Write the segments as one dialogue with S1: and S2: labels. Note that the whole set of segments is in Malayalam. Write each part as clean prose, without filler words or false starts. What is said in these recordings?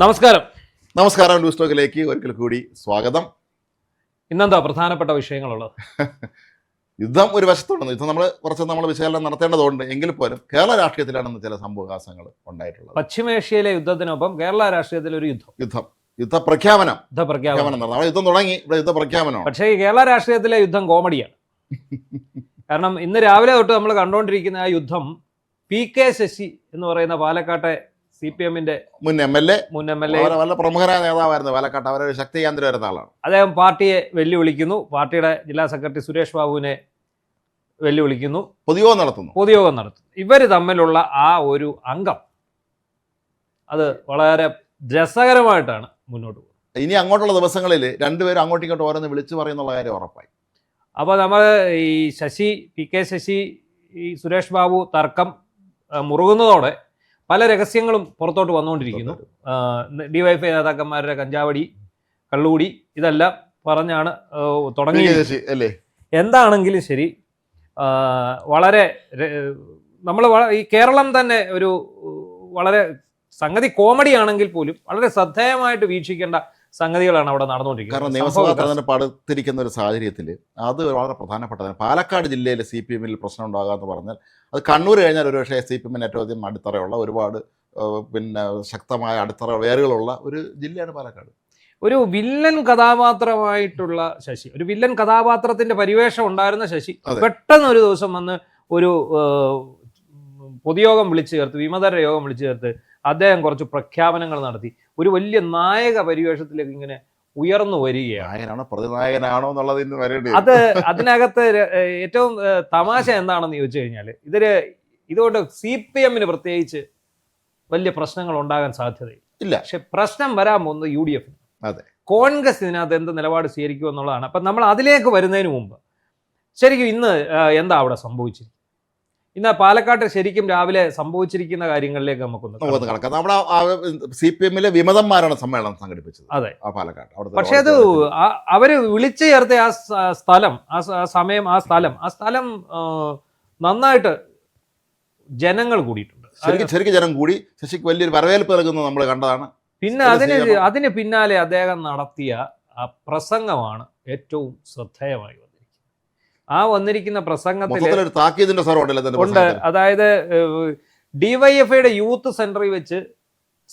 S1: നമസ്കാരം.
S2: നമസ്കാരം. ലൂസ് ടോക്കിലേക്ക് ഒരിക്കൽ കൂടി സ്വാഗതം.
S1: ഇന്നെന്താ പ്രധാനപ്പെട്ട വിഷയങ്ങളുള്ളത്?
S2: യുദ്ധം ഒരു വശത്തുണ്ടെന്ന് യുദ്ധം നമ്മൾ വിശകലനം നടത്തേണ്ടതുണ്ട്. എങ്കിൽ പോലും കേരള രാഷ്ട്രീയത്തിലാണെന്ന് ചില സംഭവവികാസങ്ങൾ ഉണ്ടായിട്ടുള്ളത്.
S1: പശ്ചിമേഷ്യയിലെ യുദ്ധത്തിനൊപ്പം കേരള രാഷ്ട്രീയത്തിൽ ഒരു
S2: യുദ്ധപ്രഖ്യാപനം
S1: നടന്നു.
S2: അവിടെ യുദ്ധം തുടങ്ങി, ഇവിടെ യുദ്ധപ്രഖ്യാപനമാണ്.
S1: പക്ഷേ ഈ കേരള രാഷ്ട്രീയത്തിലെ യുദ്ധം കോമഡിയാണ്. കാരണം ഇന്ന് രാവിലെ തൊട്ട് നമ്മൾ കണ്ടുകൊണ്ടിരിക്കുന്ന ആ യുദ്ധം PK ശശി എന്ന് പറയുന്ന പാലക്കാട്ടെ CPM-ന്റെ
S2: മുൻ എം എൽ എ വളരെ പ്രമുഖരായ നേതാവായിരുന്നു പാലക്കാട്ട്. അവരൊരു ശക്തി കേന്ദ്രം വരുന്ന ആളാണ്.
S1: അദ്ദേഹം പാർട്ടിയെ വെല്ലുവിളിക്കുന്നു. പാർട്ടിയുടെ ജില്ലാ സെക്രട്ടറി സുരേഷ് ബാബുവിനെ വെല്ലുവിളിക്കുന്നു.
S2: പൊതുയോഗം നടത്തുന്നു.
S1: ഇവർ തമ്മിലുള്ള ആ ഒരു അംഗം അത് വളരെ രസകരമായിട്ടാണ് മുന്നോട്ട് പോകുന്നത്.
S2: ഇനി അങ്ങോട്ടുള്ള ദിവസങ്ങളിൽ രണ്ടുപേരും അങ്ങോട്ടും ഇങ്ങോട്ടും ഓരോന്ന് വിളിച്ചു പറയുന്നുള്ള കാര്യം ഉറപ്പായി.
S1: അപ്പോൾ നമ്മൾ ഈ PK ശശി ഈ സുരേഷ് ബാബു തർക്കം മുറുകുന്നതോടെ പല രഹസ്യങ്ങളും പുറത്തോട്ട് വന്നുകൊണ്ടിരിക്കുന്നു. DYFI നേതാക്കന്മാരുടെ കഞ്ചാവടി, കള്ളുകൂടി ഇതെല്ലാം പറഞ്ഞാണ് തുടങ്ങിയത്. എന്താണെങ്കിലും ശരി, വളരെ നമ്മൾ ഈ കേരളം തന്നെ ഒരു വളരെ സംഗതി കോമഡി ആണെങ്കിൽ പോലും വളരെ ശ്രദ്ധേയമായിട്ട് വീക്ഷിക്കേണ്ട സംഗതികളാണ് അവിടെ നടന്നുകൊണ്ടിരിക്കുന്നത്.
S2: കാരണം നിയമസഭാ തെരഞ്ഞെടുപ്പ് അടുത്തിരിക്കുന്ന ഒരു സാഹചര്യത്തിൽ അത് വളരെ പ്രധാനപ്പെട്ടതാണ്. പാലക്കാട് ജില്ലയിൽ CPM-ൽ പ്രശ്നം ഉണ്ടാകാമെന്ന് പറഞ്ഞാൽ അത് കണ്ണൂർ കഴിഞ്ഞാൽ ഒരുപക്ഷേ CPM-ന് ഏറ്റവും അധികം അടിത്തറയുള്ള ഒരുപാട് ശക്തമായ അടിത്തറ വേരുകളുള്ള ഒരു ജില്ലയാണ് പാലക്കാട്.
S1: ഒരു വില്ലൻ കഥാപാത്രമായിട്ടുള്ള ശശി, ഒരു വില്ലൻ കഥാപാത്രത്തിന്റെ പരിവേഷം ഉണ്ടായിരുന്ന ശശി പെട്ടെന്ന് ഒരു ദിവസം വന്ന് ഒരു പൊതുയോഗം വിളിച്ചു ചേർത്ത്, വിമതരുടെ യോഗം വിളിച്ചു ചേർത്ത് അദ്ദേഹം കുറച്ച് പ്രഖ്യാപനങ്ങൾ നടത്തി. ഒരു വലിയ നായക പരിവേഷത്തിലേക്ക് ഇങ്ങനെ ഉയർന്നു വരികയാണ്.
S2: പ്രതിനായകനാണോ എന്നുള്ളത്
S1: അത് അതിനകത്ത് ഏറ്റവും തമാശ എന്താണെന്ന് ചോദിച്ചു കഴിഞ്ഞാൽ ഇതുകൊണ്ട് CPM-ന് പ്രത്യേകിച്ച് വലിയ പ്രശ്നങ്ങൾ ഉണ്ടാകാൻ സാധ്യതയില്ല. പക്ഷെ പ്രശ്നം വരാൻ പോകുന്നത് UDF. കോൺഗ്രസ് ഇതിനകത്ത് എന്ത് നിലപാട് സ്വീകരിക്കും എന്നുള്ളതാണ്. അപ്പം നമ്മൾ അതിലേക്ക് വരുന്നതിന് മുമ്പ് ശരിക്കും ഇന്ന് എന്താ അവിടെ സംഭവിച്ചിരിക്കുന്നത്? ഇന്ന് പാലക്കാട്ട് ശരിക്കും രാവിലെ സംഭവിച്ചിരിക്കുന്ന കാര്യങ്ങളിലേക്ക് നമുക്കൊന്ന്
S2: കടക്കാം. അവിടെ CPM-ലെ വിമതന്മാരാണ് സമ്മേളനം സംഘടിപ്പിച്ചത്.
S1: അതെ,
S2: പാലക്കാട്.
S1: പക്ഷെ അത് അവര് വിളിച്ചു ചേർത്ത ആ സ്ഥലം, ആ സ്ഥലം നന്നായിട്ട് ജനങ്ങൾ കൂടിയിട്ടുണ്ട്.
S2: ശരിക്കും ജനം കൂടി. ശശിക്ക് വലിയൊരു വരവേൽപ്പ് നൽകുന്നത് നമ്മൾ കണ്ടതാണ്.
S1: പിന്നെ അതിന് പിന്നാലെ അദ്ദേഹം നടത്തിയ ആ പ്രസംഗമാണ് ഏറ്റവും ശ്രദ്ധേയമായി ആ വന്നിരിക്കുന്ന പ്രസംഗത്തിൽ ഉണ്ട്. അതായത് DYFI-യുടെ യൂത്ത് സെന്ററിൽ വെച്ച്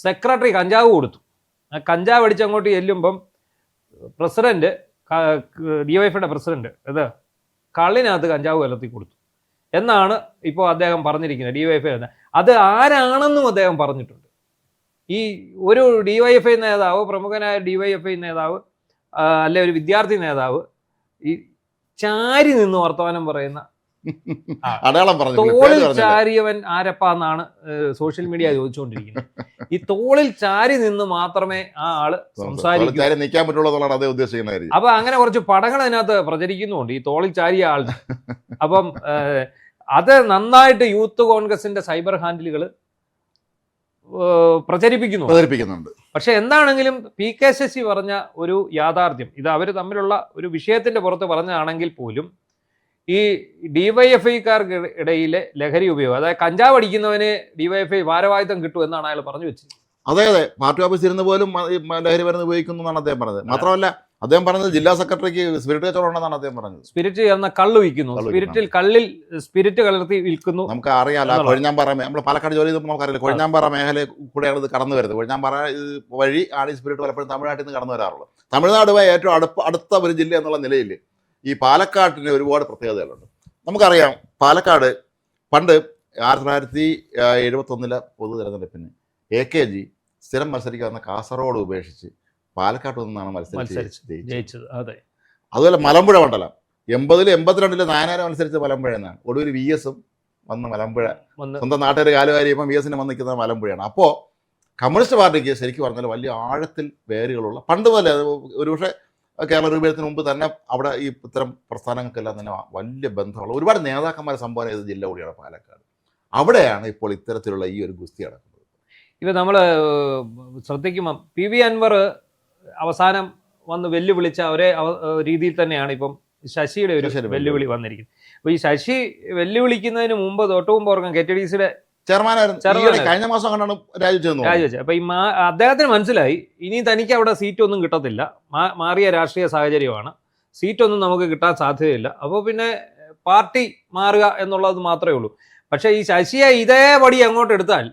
S1: സെക്രട്ടറി കഞ്ചാവ് കൊടുത്തു. ആ കഞ്ചാവ് അടിച്ചങ്ങോട്ട് ചെല്ലുമ്പം പ്രസിഡന്റ്, DYFI-യുടെ പ്രസിഡന്റ് ഇത് കള്ളിനകത്ത് കഞ്ചാവ് കലർത്തി കൊടുത്തു എന്നാണ് ഇപ്പോൾ അദ്ദേഹം പറഞ്ഞിരിക്കുന്നത്. DYFI അത് ആരാണെന്നും അദ്ദേഹം പറഞ്ഞിട്ടുണ്ട്. ഈ ഒരു DYFI നേതാവ്, പ്രമുഖനായ DYFI നേതാവ് അല്ലെ ഒരു വിദ്യാർത്ഥി നേതാവ് ഈ ചാരി നിന്ന് വർത്തമാനം പറയുന്ന തോളിൽ ചാരിയവൻ ആരപ്പ എന്നാണ് സോഷ്യൽ മീഡിയ ചോദിച്ചുകൊണ്ടിരിക്കുന്നത്. ഈ തോളിൽ ചാരി നിന്ന് മാത്രമേ ആ ആള് സംസാരിക്കൂ. അപ്പൊ അങ്ങനെ കുറച്ച് പടങ്ങൾ അതിനകത്ത് പ്രചരിക്കുന്നുണ്ട് ഈ തോളിൽ ചാരിയ ആളുടെ. അപ്പം അത് നന്നായിട്ട് യൂത്ത് കോൺഗ്രസിന്റെ സൈബർ ഹാൻഡിലുകൾ പ്രചരിപ്പിക്കുന്നുണ്ട്. പക്ഷെ എന്താണെങ്കിലും PK ശശി പറഞ്ഞ ഒരു യാഥാർത്ഥ്യം, ഇത് അവർ തമ്മിലുള്ള ഒരു വിഷയത്തിന്റെ പുറത്ത് പറഞ്ഞതാണെങ്കിൽ പോലും ഈ DYFI-ക്കാർക്ക് ഇടയിലെ ലഹരി ഉപയോഗം, അതായത് കഞ്ചാവ് അടിക്കുന്നവന് DYFI ഭാരവാഹിത്വം കിട്ടും എന്നാണ് അയാൾ പറഞ്ഞു വെച്ചത്.
S2: അതെ, പാർട്ടി ഓഫീസിൽ ഇരുന്ന് പോലും ലഹരി മരുന്ന് ഉപയോഗിക്കുന്നു എന്നാണ് അദ്ദേഹം പറഞ്ഞത്. മാത്രമല്ല അദ്ദേഹം പറഞ്ഞത് ജില്ലാ സെക്രട്ടറിക്ക് സ്പിരിറ്റ് കച്ചവടം ഉണ്ടെന്നാണ് അദ്ദേഹം പറഞ്ഞത്. സ്പിരിറ്റ് എന്ന
S1: കള്ള് വിൽക്കുന്നു, കള്ളിൽ സ്പിരിറ്റ് കലർത്തി വിൽക്കുന്നു.
S2: നമുക്ക് അറിയാലോ, കൊഴിഞ്ഞാമ്പാറ നമ്മൾ പാലക്കാട് ജോലി ചെയ്തപ്പോൾ നമുക്കറിയില്ല, കൊഴിഞ്ഞാമ്പാറ മേഖല കൂടെയാണ് ഇത് കടന്നു വരുന്നത്. കൊഴിഞ്ഞാമ്പാറ വഴി ആണ് ഈ സ്പിരിറ്റ് പലപ്പോഴും തമിഴ്നാട്ടിൽ നിന്ന് കടന്നു വരാറുള്ളത്. തമിഴ്നാടുമായി ഏറ്റവും അടുത്ത ഒരു ജില്ല എന്നുള്ള നിലയിൽ ഈ പാലക്കാട്ടിന് ഒരുപാട് പ്രത്യേകതകളുണ്ട്. നമുക്കറിയാം, പാലക്കാട് പണ്ട് 1971 പൊതു തെരഞ്ഞെടുപ്പിന് AKG സ്ഥിരം മത്സരിക്കാവുന്ന കാസർഗോഡ് ഉപേക്ഷിച്ച് പാലക്കാട്ട് നിന്നാണ് മത്സരിച്ച്
S1: ജയിച്ചത്. അതെ,
S2: അതുപോലെ മലമ്പുഴ മണ്ഡലം 80-ൽ 82-ൽ നായനാർ മത്സരിച്ച മലമ്പുഴ എന്നാണ്. ഒടുവിൽ VS-ഉം വന്ന് മലമ്പുഴ സ്വന്തം നാട്ടുകാർ കാലുകാരിയപ്പം VS-നെ വന്ന് നിൽക്കുന്ന മലമ്പുഴയാണ്. അപ്പോൾ കമ്മ്യൂണിസ്റ്റ് പാർട്ടിക്ക് ശരിക്കും പറഞ്ഞാൽ വലിയ ആഴത്തിൽ വേരുകളുള്ള, പണ്ട് പോലെ ഒരുപക്ഷെ കേരള രൂപീകരണത്തിന് മുമ്പ് തന്നെ അവിടെ ഈ ഇത്തരം പ്രസ്ഥാനങ്ങൾക്കെല്ലാം തന്നെ വലിയ ബന്ധമുള്ള ഒരുപാട് നേതാക്കന്മാരെ സംഭാവന ചെയ്ത ജില്ല കൂടിയാണ് പാലക്കാട്. അവിടെയാണ് ഇപ്പോൾ ഇത്തരത്തിലുള്ള ഈ ഒരു ഗുസ്തി നടക്കുന്നത്.
S1: ഇപ്പം നമ്മൾ ശ്രദ്ധിക്കുമ്പം PV അൻവർ അവസാനം വന്ന് വെല്ലുവിളിച്ച ഒരേ രീതിയിൽ തന്നെയാണ് ഇപ്പം ശശിയുടെ ഒരു വെല്ലുവിളി വന്നിരിക്കുന്നത്. അപ്പോൾ ഈ ശശി വെല്ലുവിളിക്കുന്നതിന് മുമ്പ് തൊട്ട് മുമ്പ് ഓർക്കാം KTDCയുടെ
S2: ചെയർമാനായിരുന്നു. കഴിഞ്ഞ മാസം കണ്ടാണ് രാജിവെച്ചത്.
S1: അപ്പൊ ഈ അദ്ദേഹത്തിന് മനസ്സിലായി ഇനി തനിക്ക് അവിടെ സീറ്റൊന്നും കിട്ടത്തില്ല, മാറിയ രാഷ്ട്രീയ സാഹചര്യമാണ്, സീറ്റൊന്നും നമുക്ക് കിട്ടാൻ സാധ്യതയില്ല, അപ്പോൾ പിന്നെ പാർട്ടി മാറുക എന്നുള്ളത് മാത്രമേ ഉള്ളൂ. പക്ഷേ ഈ ശശിയെ ഇതേപടി അങ്ങോട്ട് എടുത്താൽ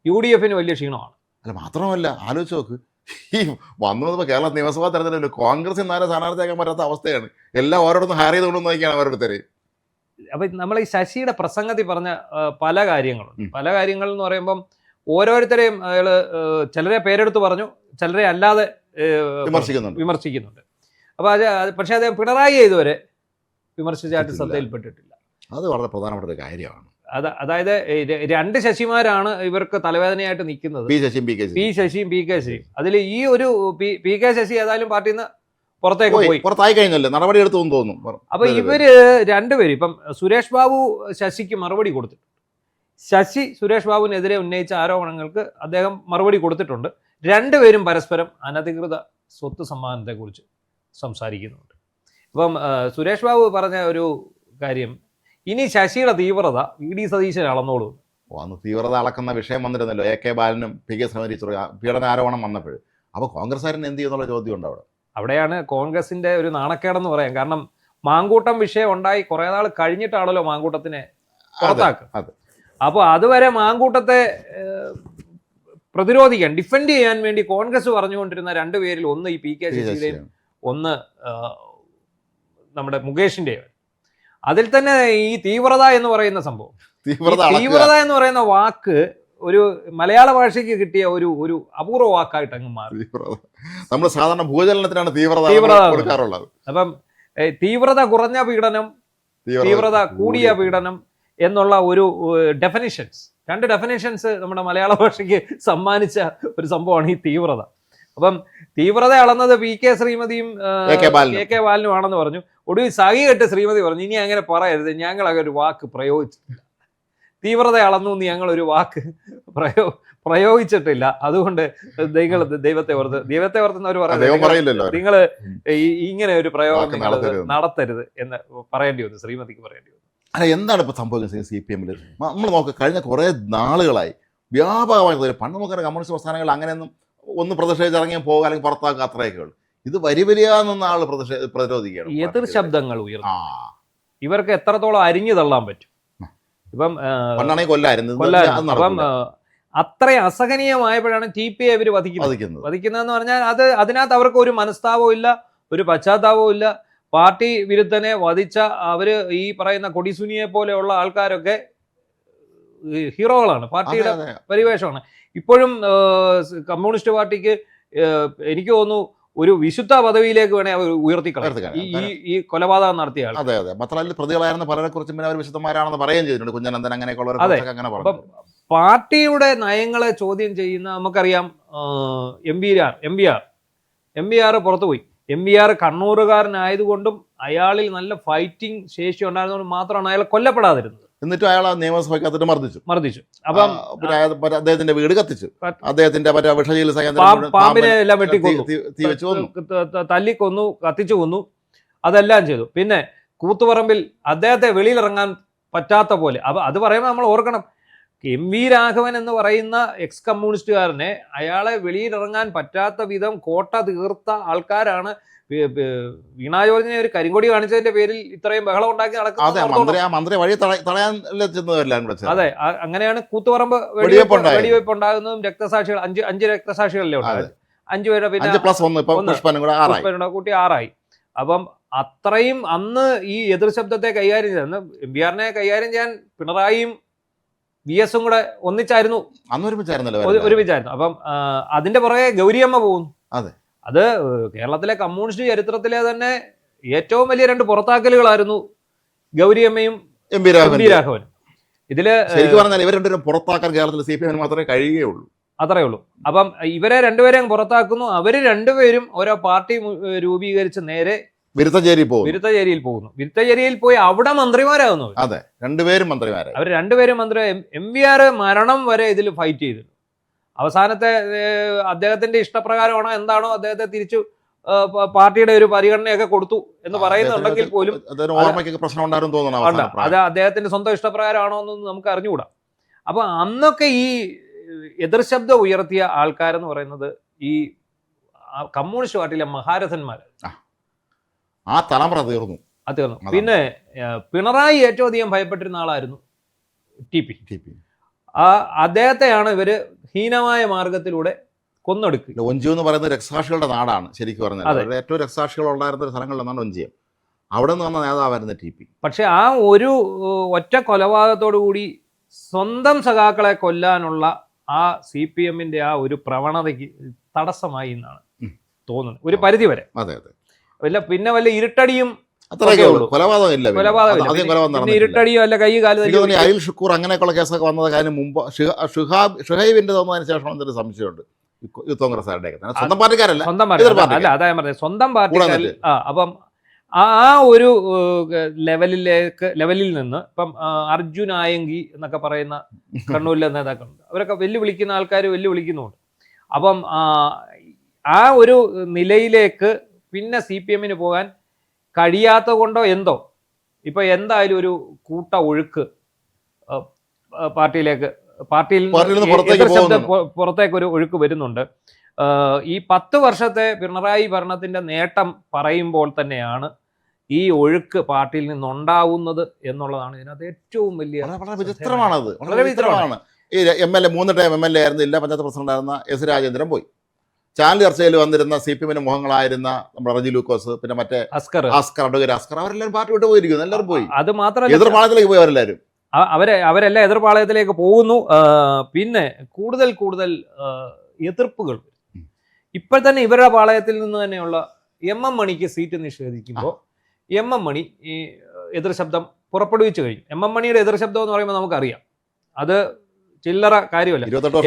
S1: UDF വലിയ ക്ഷീണമാണ്.
S2: അല്ല, മാത്രമല്ല ആലോചിച്ച് നോക്ക്, ഈ വന്നപ്പോൾ കേരള നിയമസഭാ തെരഞ്ഞെടുപ്പിൽ കോൺഗ്രസ് ഇന്നാരെ സ്ഥാനാർത്ഥിയാക്കാൻ പറ്റാത്ത അവസ്ഥയാണ്. എല്ലാം ഓരോടൊന്നും ഹയർ ചെയ്തുകൊണ്ട് നോക്കിയാണ് അവരോരുത്തരെ.
S1: അപ്പൊ നമ്മൾ ഈ ശശിയുടെ പ്രസംഗത്തിൽ പറഞ്ഞ പല കാര്യങ്ങൾ എന്ന് പറയുമ്പം ഓരോരുത്തരെയും അയാള് ചിലരെ പേരെടുത്ത് പറഞ്ഞു, ചിലരെ അല്ലാതെ വിമർശിക്കുന്നുണ്ട്. അപ്പൊ പക്ഷെ അദ്ദേഹം പിണറായി ഇതുവരെ വിമർശിച്ചായിട്ട് ശ്രദ്ധയിൽപ്പെട്ടിട്ടില്ല.
S2: അത് വളരെ പ്രധാനപ്പെട്ട ഒരു കാര്യമാണ്.
S1: അതായത് രണ്ട് ശശിമാരാണ് ഇവർക്ക് തലവേദനയായിട്ട് നിൽക്കുന്നത്, പി ശശിയും പി കെ ശശിയും. അതിൽ ഈ ഒരു പി കെ ശശി ഏതായാലും പാർട്ടിയിൽ നിന്ന്
S2: പുറത്തായി കഴിഞ്ഞല്ലേ, നടപടി എടുത്തു തോന്നുന്നു.
S1: അപ്പൊ ഇവര് രണ്ടുപേരും ഇപ്പം സുരേഷ് ബാബു ശശിക്ക് മറുപടി കൊടുത്തിട്ടുണ്ട്. ശശി സുരേഷ് ബാബുവിനെതിരെ ഉന്നയിച്ച ആരോപണങ്ങൾക്ക് അദ്ദേഹം മറുപടി കൊടുത്തിട്ടുണ്ട്. രണ്ടുപേരും പരസ്പരം അനധികൃത സ്വത്ത് സമ്മാനത്തെക്കുറിച്ച് സംസാരിക്കുന്നുണ്ട്. ഇപ്പം സുരേഷ് ബാബു പറഞ്ഞ ഒരു കാര്യം, ഇനി ശശിയുടെ തീവ്രത VD സതീശൻ അളന്നോളൂ.
S2: അന്ന് തീവ്രത അളക്കുന്ന വിഷയം വന്നിരുന്നല്ലോ, AK ബാലനും PK ശ്രീമതിയും പീഡനാരോപണം വന്നപ്പോൾ. അപ്പോൾ കോൺഗ്രസ്സുകാരൻ എന്ത് ചെയ്യുന്നുള്ള ചോദ്യം ഉണ്ട് അവിടെ.
S1: അവിടെയാണ് കോൺഗ്രസിന്റെ ഒരു നാണക്കേടെന്ന് പറയാം. കാരണം മാങ്കൂട്ടം വിഷയം ഉണ്ടായി കുറെ നാൾ കഴിഞ്ഞിട്ടാണല്ലോ മാങ്കൂട്ടത്തിനെ പുറത്താക്കുക. അപ്പോൾ അതുവരെ മാങ്കൂട്ടത്തെ പ്രതിരോധിക്കാൻ, ഡിഫെൻഡ് ചെയ്യാൻ വേണ്ടി കോൺഗ്രസ് പറഞ്ഞുകൊണ്ടിരുന്ന രണ്ടുപേരിൽ ഒന്ന് ഈ PK ശശിയുടെയും ഒന്ന് നമ്മുടെ മുകേഷിന്റെയും. അതിൽ തന്നെ ഈ തീവ്രത എന്ന് പറയുന്ന സംഭവം, തീവ്രത എന്ന് പറയുന്ന വാക്ക് ഒരു മലയാള ഭാഷയ്ക്ക് കിട്ടിയ ഒരു അപൂർവ വാക്കായിട്ട് അങ്ങ് മാറി.
S2: നമ്മൾ സാധാരണ ഭൂചലനത്തിനാണ് തീവ്രത കൊടുക്കാറുള്ളത്.
S1: അപ്പം തീവ്രത കുറഞ്ഞ പീഡനം, തീവ്രത കൂടിയ പീഡനം എന്നുള്ള ഒരു രണ്ട് ഡെഫിനിഷൻസ് നമ്മുടെ മലയാള ഭാഷയ്ക്ക് സമ്മാനിച്ച ഒരു സംഭവമാണ് ഈ തീവ്രത. അപ്പം തീവ്രത അളന്നത് PK ശ്രീമതിയും AK ബാലനും ആണെന്ന് പറഞ്ഞു. ഒടുവിൽ സഹികെട്ട് ശ്രീമതി പറഞ്ഞു, ഇനി അങ്ങനെ പറയരുത്, ഞങ്ങൾ അങ്ങനെ ഒരു വാക്ക് പ്രയോഗിച്ചിട്ടില്ല, തീവ്രത അളന്നു എന്ന് ഞങ്ങൾ ഒരു വാക്ക് പ്രയോഗിച്ചിട്ടില്ല, അതുകൊണ്ട് നിങ്ങൾ ദൈവത്തെ ഓർത്തുന്നവർ പറയുന്നത് നിങ്ങൾ ഇങ്ങനെ ഒരു പ്രയോഗം നിങ്ങൾ നടത്തരുത് എന്ന് പറയേണ്ടി വന്നു, ശ്രീമതിക്ക് പറയേണ്ടി വന്നു.
S2: അല്ല, എന്താണ് ഇപ്പോൾ സംഭവിക്കുന്നത് CPM? നമ്മൾ നോക്കുക, കഴിഞ്ഞ കുറേ നാളുകളായി വ്യാപകമായി പണ്ട് നോക്കുന്ന കമ്മ്യൂണിസ്റ്റ് പ്രസ്ഥാനങ്ങൾ അങ്ങനെയൊന്നും ഒന്ന് പ്രതിഷേധിച്ചിറങ്ങിയാൽ പോകുക അല്ലെങ്കിൽ പുറത്താക്കുക, അത്രയൊക്കെ ഉള്ളൂ. ഇത് വരിവരിയാന്ന ആൾ പ്രതിരോധിക്കുകയാണ്.
S1: എതിർ ശബ്ദങ്ങൾ ഉയർന്നു. ഇവർക്ക് എത്രത്തോളം അരിഞ്ഞു തള്ളാൻ പറ്റും? ഇപ്പം അപ്പം അത്രയും അസഹനീയമായപ്പോഴാണ് TPA ഇവർ വധിക്കുന്നതെന്ന് പറഞ്ഞാൽ അതിനകത്ത് അവർക്ക് ഒരു മനസ്താപവും ഇല്ല, ഒരു പശ്ചാത്താപവും ഇല്ല. പാർട്ടി വിരുദ്ധനെ വധിച്ച അവര് ഈ പറയുന്ന കൊടിസുനിയെ പോലെയുള്ള ആൾക്കാരൊക്കെ ഹീറോകളാണ്, പാർട്ടിയുടെ പരിവേഷമാണ്. ഇപ്പോഴും കമ്മ്യൂണിസ്റ്റ് പാർട്ടിക്ക് എനിക്ക് തോന്നുന്നു ഒരു വിശുദ്ധ പദവിയിലേക്ക് വേണേ അവർ ഉയർത്തിക്കളയാം ഈ കൊലപാതകം നടത്തിയ ആൾ.
S2: അതെ, മാത്രമല്ല പ്രതികളായിരുന്ന പലരെ കുറിച്ചും പിന്നെ അവർ വിശുദ്ധന്മാരാണെന്ന് പറയുകയും ചെയ്തിട്ടുണ്ട്. കുഞ്ഞനന്ദൻ അങ്ങനെയൊക്കെയുള്ള
S1: പാർട്ടിയുടെ നയങ്ങളെ ചോദ്യം ചെയ്യുന്ന നമുക്കറിയാം. MBR പുറത്തുപോയി. MBR കണ്ണൂരുകാരനായതുകൊണ്ടും അയാളിൽ നല്ല ഫൈറ്റിംഗ് ശേഷി ഉണ്ടായിരുന്നതുകൊണ്ട് മാത്രമാണ് അയാൾ കൊല്ലപ്പെടാതിരുന്നത്.
S2: എന്നിട്ടും അയാൾ നിയമസഭയ്ക്കകത്ത് മർദ്ദിച്ചു.
S1: അപ്പം
S2: അദ്ദേഹത്തിന്റെ വീട് കത്തിച്ചു, അദ്ദേഹത്തിന്റെ വിഷചികിത്സ
S1: പാമ്പിനെ എല്ലാം വെട്ടിക്കൊന്നു, തല്ലിക്കൊന്നു, കത്തിച്ചു കൊന്നു, അതെല്ലാം ചെയ്തു. പിന്നെ കൂത്തുപറമ്പിൽ അദ്ദേഹത്തെ വെളിയിലിറങ്ങാൻ പറ്റാത്ത പോലെ. അപ്പൊ അത് പറയുമ്പോൾ നമ്മൾ ഓർക്കണം, MV രാഘവൻ എന്ന് പറയുന്ന എക്സ് കമ്മ്യൂണിസ്റ്റുകാരനെ അയാളെ വെളിയിലിറങ്ങാൻ പറ്റാത്ത വിധം കോട്ട തീർത്ത ആൾക്കാരാണ്. വീണാ ജോർജിനെ ഒരു കരിങ്കൊടി കാണിച്ചതിന്റെ പേരിൽ ഇത്രയും ബഹളം ഉണ്ടാക്കി നടക്കുന്നത്. അതെ, അങ്ങനെയാണ് കൂത്തുപറമ്പ് വെടിവെപ്പ് ഉണ്ടാകുന്നതും. രക്തസാക്ഷികൾ 5 രക്തസാക്ഷികളല്ലേ ഉണ്ടായത്, 5 പേരുടെ പിന്നെ കൂട്ടി 6 ആയി. അപ്പം അത്രയും അന്ന് ഈ എതിർ ശബ്ദത്തെ കൈകാര്യം ചെയ്യുന്ന MBRനെ കൈകാര്യം ചെയ്യാൻ പിണറായിയും VS കൂടെ ഒരുമിച്ചായിരുന്നു. അപ്പം അതിന്റെ പുറകെ ഗൗരിയമ്മ പോകുന്നു. അത് കേരളത്തിലെ കമ്മ്യൂണിസ്റ്റ് ചരിത്രത്തിലെ തന്നെ ഏറ്റവും വലിയ 2 പുറത്താക്കലുകളായിരുന്നു ഗൗരിയമ്മയും MB രാഘവനും. ഇതില്
S2: ഇവർ രണ്ടുപേരും പുറത്താക്കാൻ കേരളത്തിൽ CPM മാത്രമേ കഴിയുകയുള്ളൂ.
S1: അത്രേ ഉള്ളൂ. അപ്പം ഇവരെ രണ്ടുപേരെയും പുറത്താക്കുന്നു. അവര് രണ്ടുപേരും ഓരോ പാർട്ടി രൂപീകരിച്ച് നേരെ വിരുദ്ധചേരിയിൽ പോകുന്നു. വിരുദ്ധചേരിയിൽ പോയി അവിടെ മന്ത്രിമാരാകുന്നു.
S2: അതെ, രണ്ടുപേരും മന്ത്രിമാരായി.
S1: അവർ രണ്ടുപേരും മന്ത്രി. MVR മരണം വരെ ഇതിൽ ഫൈറ്റ് ചെയ്തു. അവസാനത്തെ അദ്ദേഹത്തിന്റെ ഇഷ്ടപ്രകാരമാണോ എന്താണോ അദ്ദേഹത്തെ തിരിച്ചു പാർട്ടിയുടെ ഒരു പരിഗണനയൊക്കെ കൊടുത്തു എന്ന് പറയുന്നുണ്ടെങ്കിൽ പോലും
S2: പ്രശ്നം ഉണ്ടായിരുന്നു തോന്നുന്നു.
S1: അത് അദ്ദേഹത്തിന്റെ സ്വന്തം ഇഷ്ടപ്രകാരമാണോ എന്നൊന്നും നമുക്ക് അറിഞ്ഞുകൂടാ. അപ്പോൾ അന്നൊക്കെ ഈ എതിർശബ്ദം ഉയർത്തിയ ആൾക്കാരെന്ന് പറയുന്നത് ഈ കമ്മ്യൂണിസ്റ്റ് പാർട്ടിയിലെ മഹാരഥന്മാർ.
S2: ആ തലമുറ തീർന്നു.
S1: പിന്നെ പിണറായി ഏറ്റവും അധികം ഭയപ്പെട്ടിരുന്ന ആളായിരുന്നു ടി പി. അദ്ദേഹത്തെയാണ് ഇവര് ഹീനമായ മാർഗത്തിലൂടെ കൊന്നൊടുക്കുക.
S2: ഒഞ്ചിയം എന്ന് പറയുന്നത് രക്തസാക്ഷികളുടെ നാടാണ് ശരിക്കും പറഞ്ഞത്. ഏറ്റവും രക്തസാക്ഷികൾ ഉണ്ടായിരുന്ന ഒരു സ്ഥലങ്ങളിലൊന്നാണ് ഒഞ്ചിയം. അവിടെ നിന്ന് വന്ന നേതാവായിരുന്നു ടി പി.
S1: പക്ഷെ ആ ഒരു ഒറ്റ കൊലപാതകത്തോടു കൂടി സ്വന്തം സഖാക്കളെ കൊല്ലാനുള്ള ആ CPM-ന്റെ ആ ഒരു പ്രവണതയ്ക്ക് തടസ്സമായി എന്നാണ് തോന്നുന്നത് ഒരു പരിധി വരെ.
S2: അതെ അതെ.
S1: പിന്നെ വല്ല ഇരുട്ടടിയും
S2: കൊലപാതകം
S1: ഇരുട്ടടിയോ അല്ല കൈ കാല്
S2: അനിൽ ഷുക്കൂർ അങ്ങനെയൊക്കെയുള്ള കേസൊക്കെ വന്നത് അതിന് മുമ്പ് ഷുഹൈബിന്റെ തോന്നുന്നതിന് ശേഷം എന്തൊരു സംശയമുണ്ട്. യൂത്ത് കോൺഗ്രസ്സുകാരുടെ സ്വന്തം പാർട്ടിക്കാരല്ല,
S1: അല്ല അതായത് പറഞ്ഞത് സ്വന്തം പാർട്ടിക്കാർ. അപ്പം ആ ഒരു ലെവലിൽ നിന്ന് ഇപ്പം അർജുൻ ആയങ്കി എന്നൊക്കെ പറയുന്ന കണ്ണൂരിലെ നേതാക്കളുണ്ട്. അവരൊക്കെ വെല്ലുവിളിക്കുന്ന ആൾക്കാർ വെല്ലുവിളിക്കുന്നുണ്ട്. അപ്പം ആ ഒരു നിലയിലേക്ക് പിന്നെ CPM-ന് പോകാൻ കഴിയാത്ത കൊണ്ടോ എന്തോ ഇപ്പൊ എന്തായാലും ഒരു കൂട്ട ഒഴുക്ക് പാർട്ടിയിൽ പുറത്തേക്ക് ഒരു ഒഴുക്ക് വരുന്നുണ്ട്. ഈ 10 വർഷത്തെ പിണറായി ഭരണത്തിന്റെ നേട്ടം പറയുമ്പോൾ തന്നെയാണ് ഈ ഒഴുക്ക് പാർട്ടിയിൽ നിന്നുണ്ടാവുന്നത് എന്നുള്ളതാണ് ഇതിനകത്ത് ഏറ്റവും വലിയ
S2: വിചിത്രമാണത്. വളരെ വിചിത്രമാണ്. ഈ MLA 3 ടൈം MLA ആയിരുന്നു, ജില്ലാ പഞ്ചായത്ത് പ്രസിഡന്റ് ആയിരുന്ന S രാജേന്ദ്രൻ പോയി. ചാനൽ ചർച്ചയിൽ വന്നിരുന്ന CPM-ന്റെ മുഖങ്ങളായിരുന്ന നമ്മുടെ റജി ലൂക്കോസ്, പിന്നെ മറ്റേ അസ്കർ അഡ്വക്കേറ്റ് അസ്കർ, അവരെല്ലാവരും പാർട്ടി വിട്ട് പോയിരിക്കുന്നു. എല്ലാവരും പോയി. അത് മാത്രമല്ല എതിർപാളയത്തിലേക്ക് പോയി അവരെല്ലാവരും.
S1: അവരെല്ലാം എതിർപാളയത്തിലേക്ക് പോകുന്നു. പിന്നെ കൂടുതൽ എതിർപ്പുകൾ. ഇപ്പോൾ തന്നെ ഇവരുടെ പാളയത്തിൽ നിന്ന് തന്നെയുള്ള MM മണിക്ക് സീറ്റ് നിഷേധിക്കുമ്പോൾ MM മണി ഈ എതിർശബ്ദം പുറപ്പെടുവിച്ചു കഴിഞ്ഞു. MM മണിയുടെ എതിർശബ്ദം എന്ന് പറയുമ്പോൾ നമുക്കറിയാം അത് ചില്ലറ കാര്യമല്ല.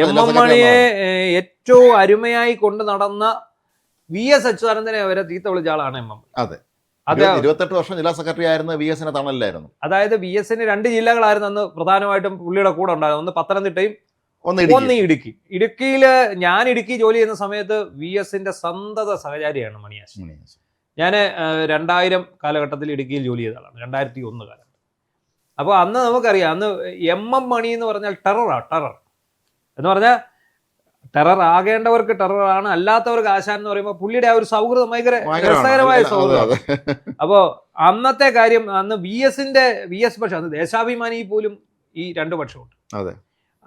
S1: MM മണിയെ ഏറ്റവും അരുമയായി കൊണ്ട് നടന്ന VS അച്യുതാനന്ദനെ വരെ തീത്ത വിളിച്ച ആളാണ് MM.
S2: അതെ, 28 വർഷം ജില്ലാ സെക്രട്ടറി ആയിരുന്ന VS-നെ തണലിലായിരുന്നു.
S1: അതായത് VS-ന് 2 ജില്ലകളായിരുന്നു അന്ന് പ്രധാനമായിട്ടും പുള്ളിയുടെ കൂടെ ഉണ്ടായിരുന്നു. ഒന്ന് പത്തനംതിട്ടയും ഒന്ന് ഇടുക്കി. ഞാൻ ഇടുക്കി ജോലി ചെയ്യുന്ന സമയത്ത് VS-ന്റെ സന്തത സഹചാരിയാണ് മണിയാശ്. ഞാൻ 2000 കാലഘട്ടത്തിൽ ഇടുക്കിയിൽ ജോലി ചെയ്ത ആളാണ്, 2001 കാലഘട്ടം. അപ്പോൾ അന്ന് നമുക്കറിയാം, അന്ന് MM മണി എന്ന് പറഞ്ഞാൽ ടെറർ എന്ന് പറഞ്ഞാൽ ടെറർ ആകേണ്ടവർക്ക് ടെററാണ്, അല്ലാത്തവർക്ക് ആശാൻ എന്ന് പറയുമ്പോൾ പുള്ളിയുടെ ആ ഒരു സൗഹൃദം ഭയങ്കര രസകരമായ സൗഹൃദം. അപ്പോൾ അന്നത്തെ കാര്യം അന്ന് VS പക്ഷം, അന്ന് ദേശാഭിമാനി പോലും ഈ 2 പക്ഷമുണ്ട്.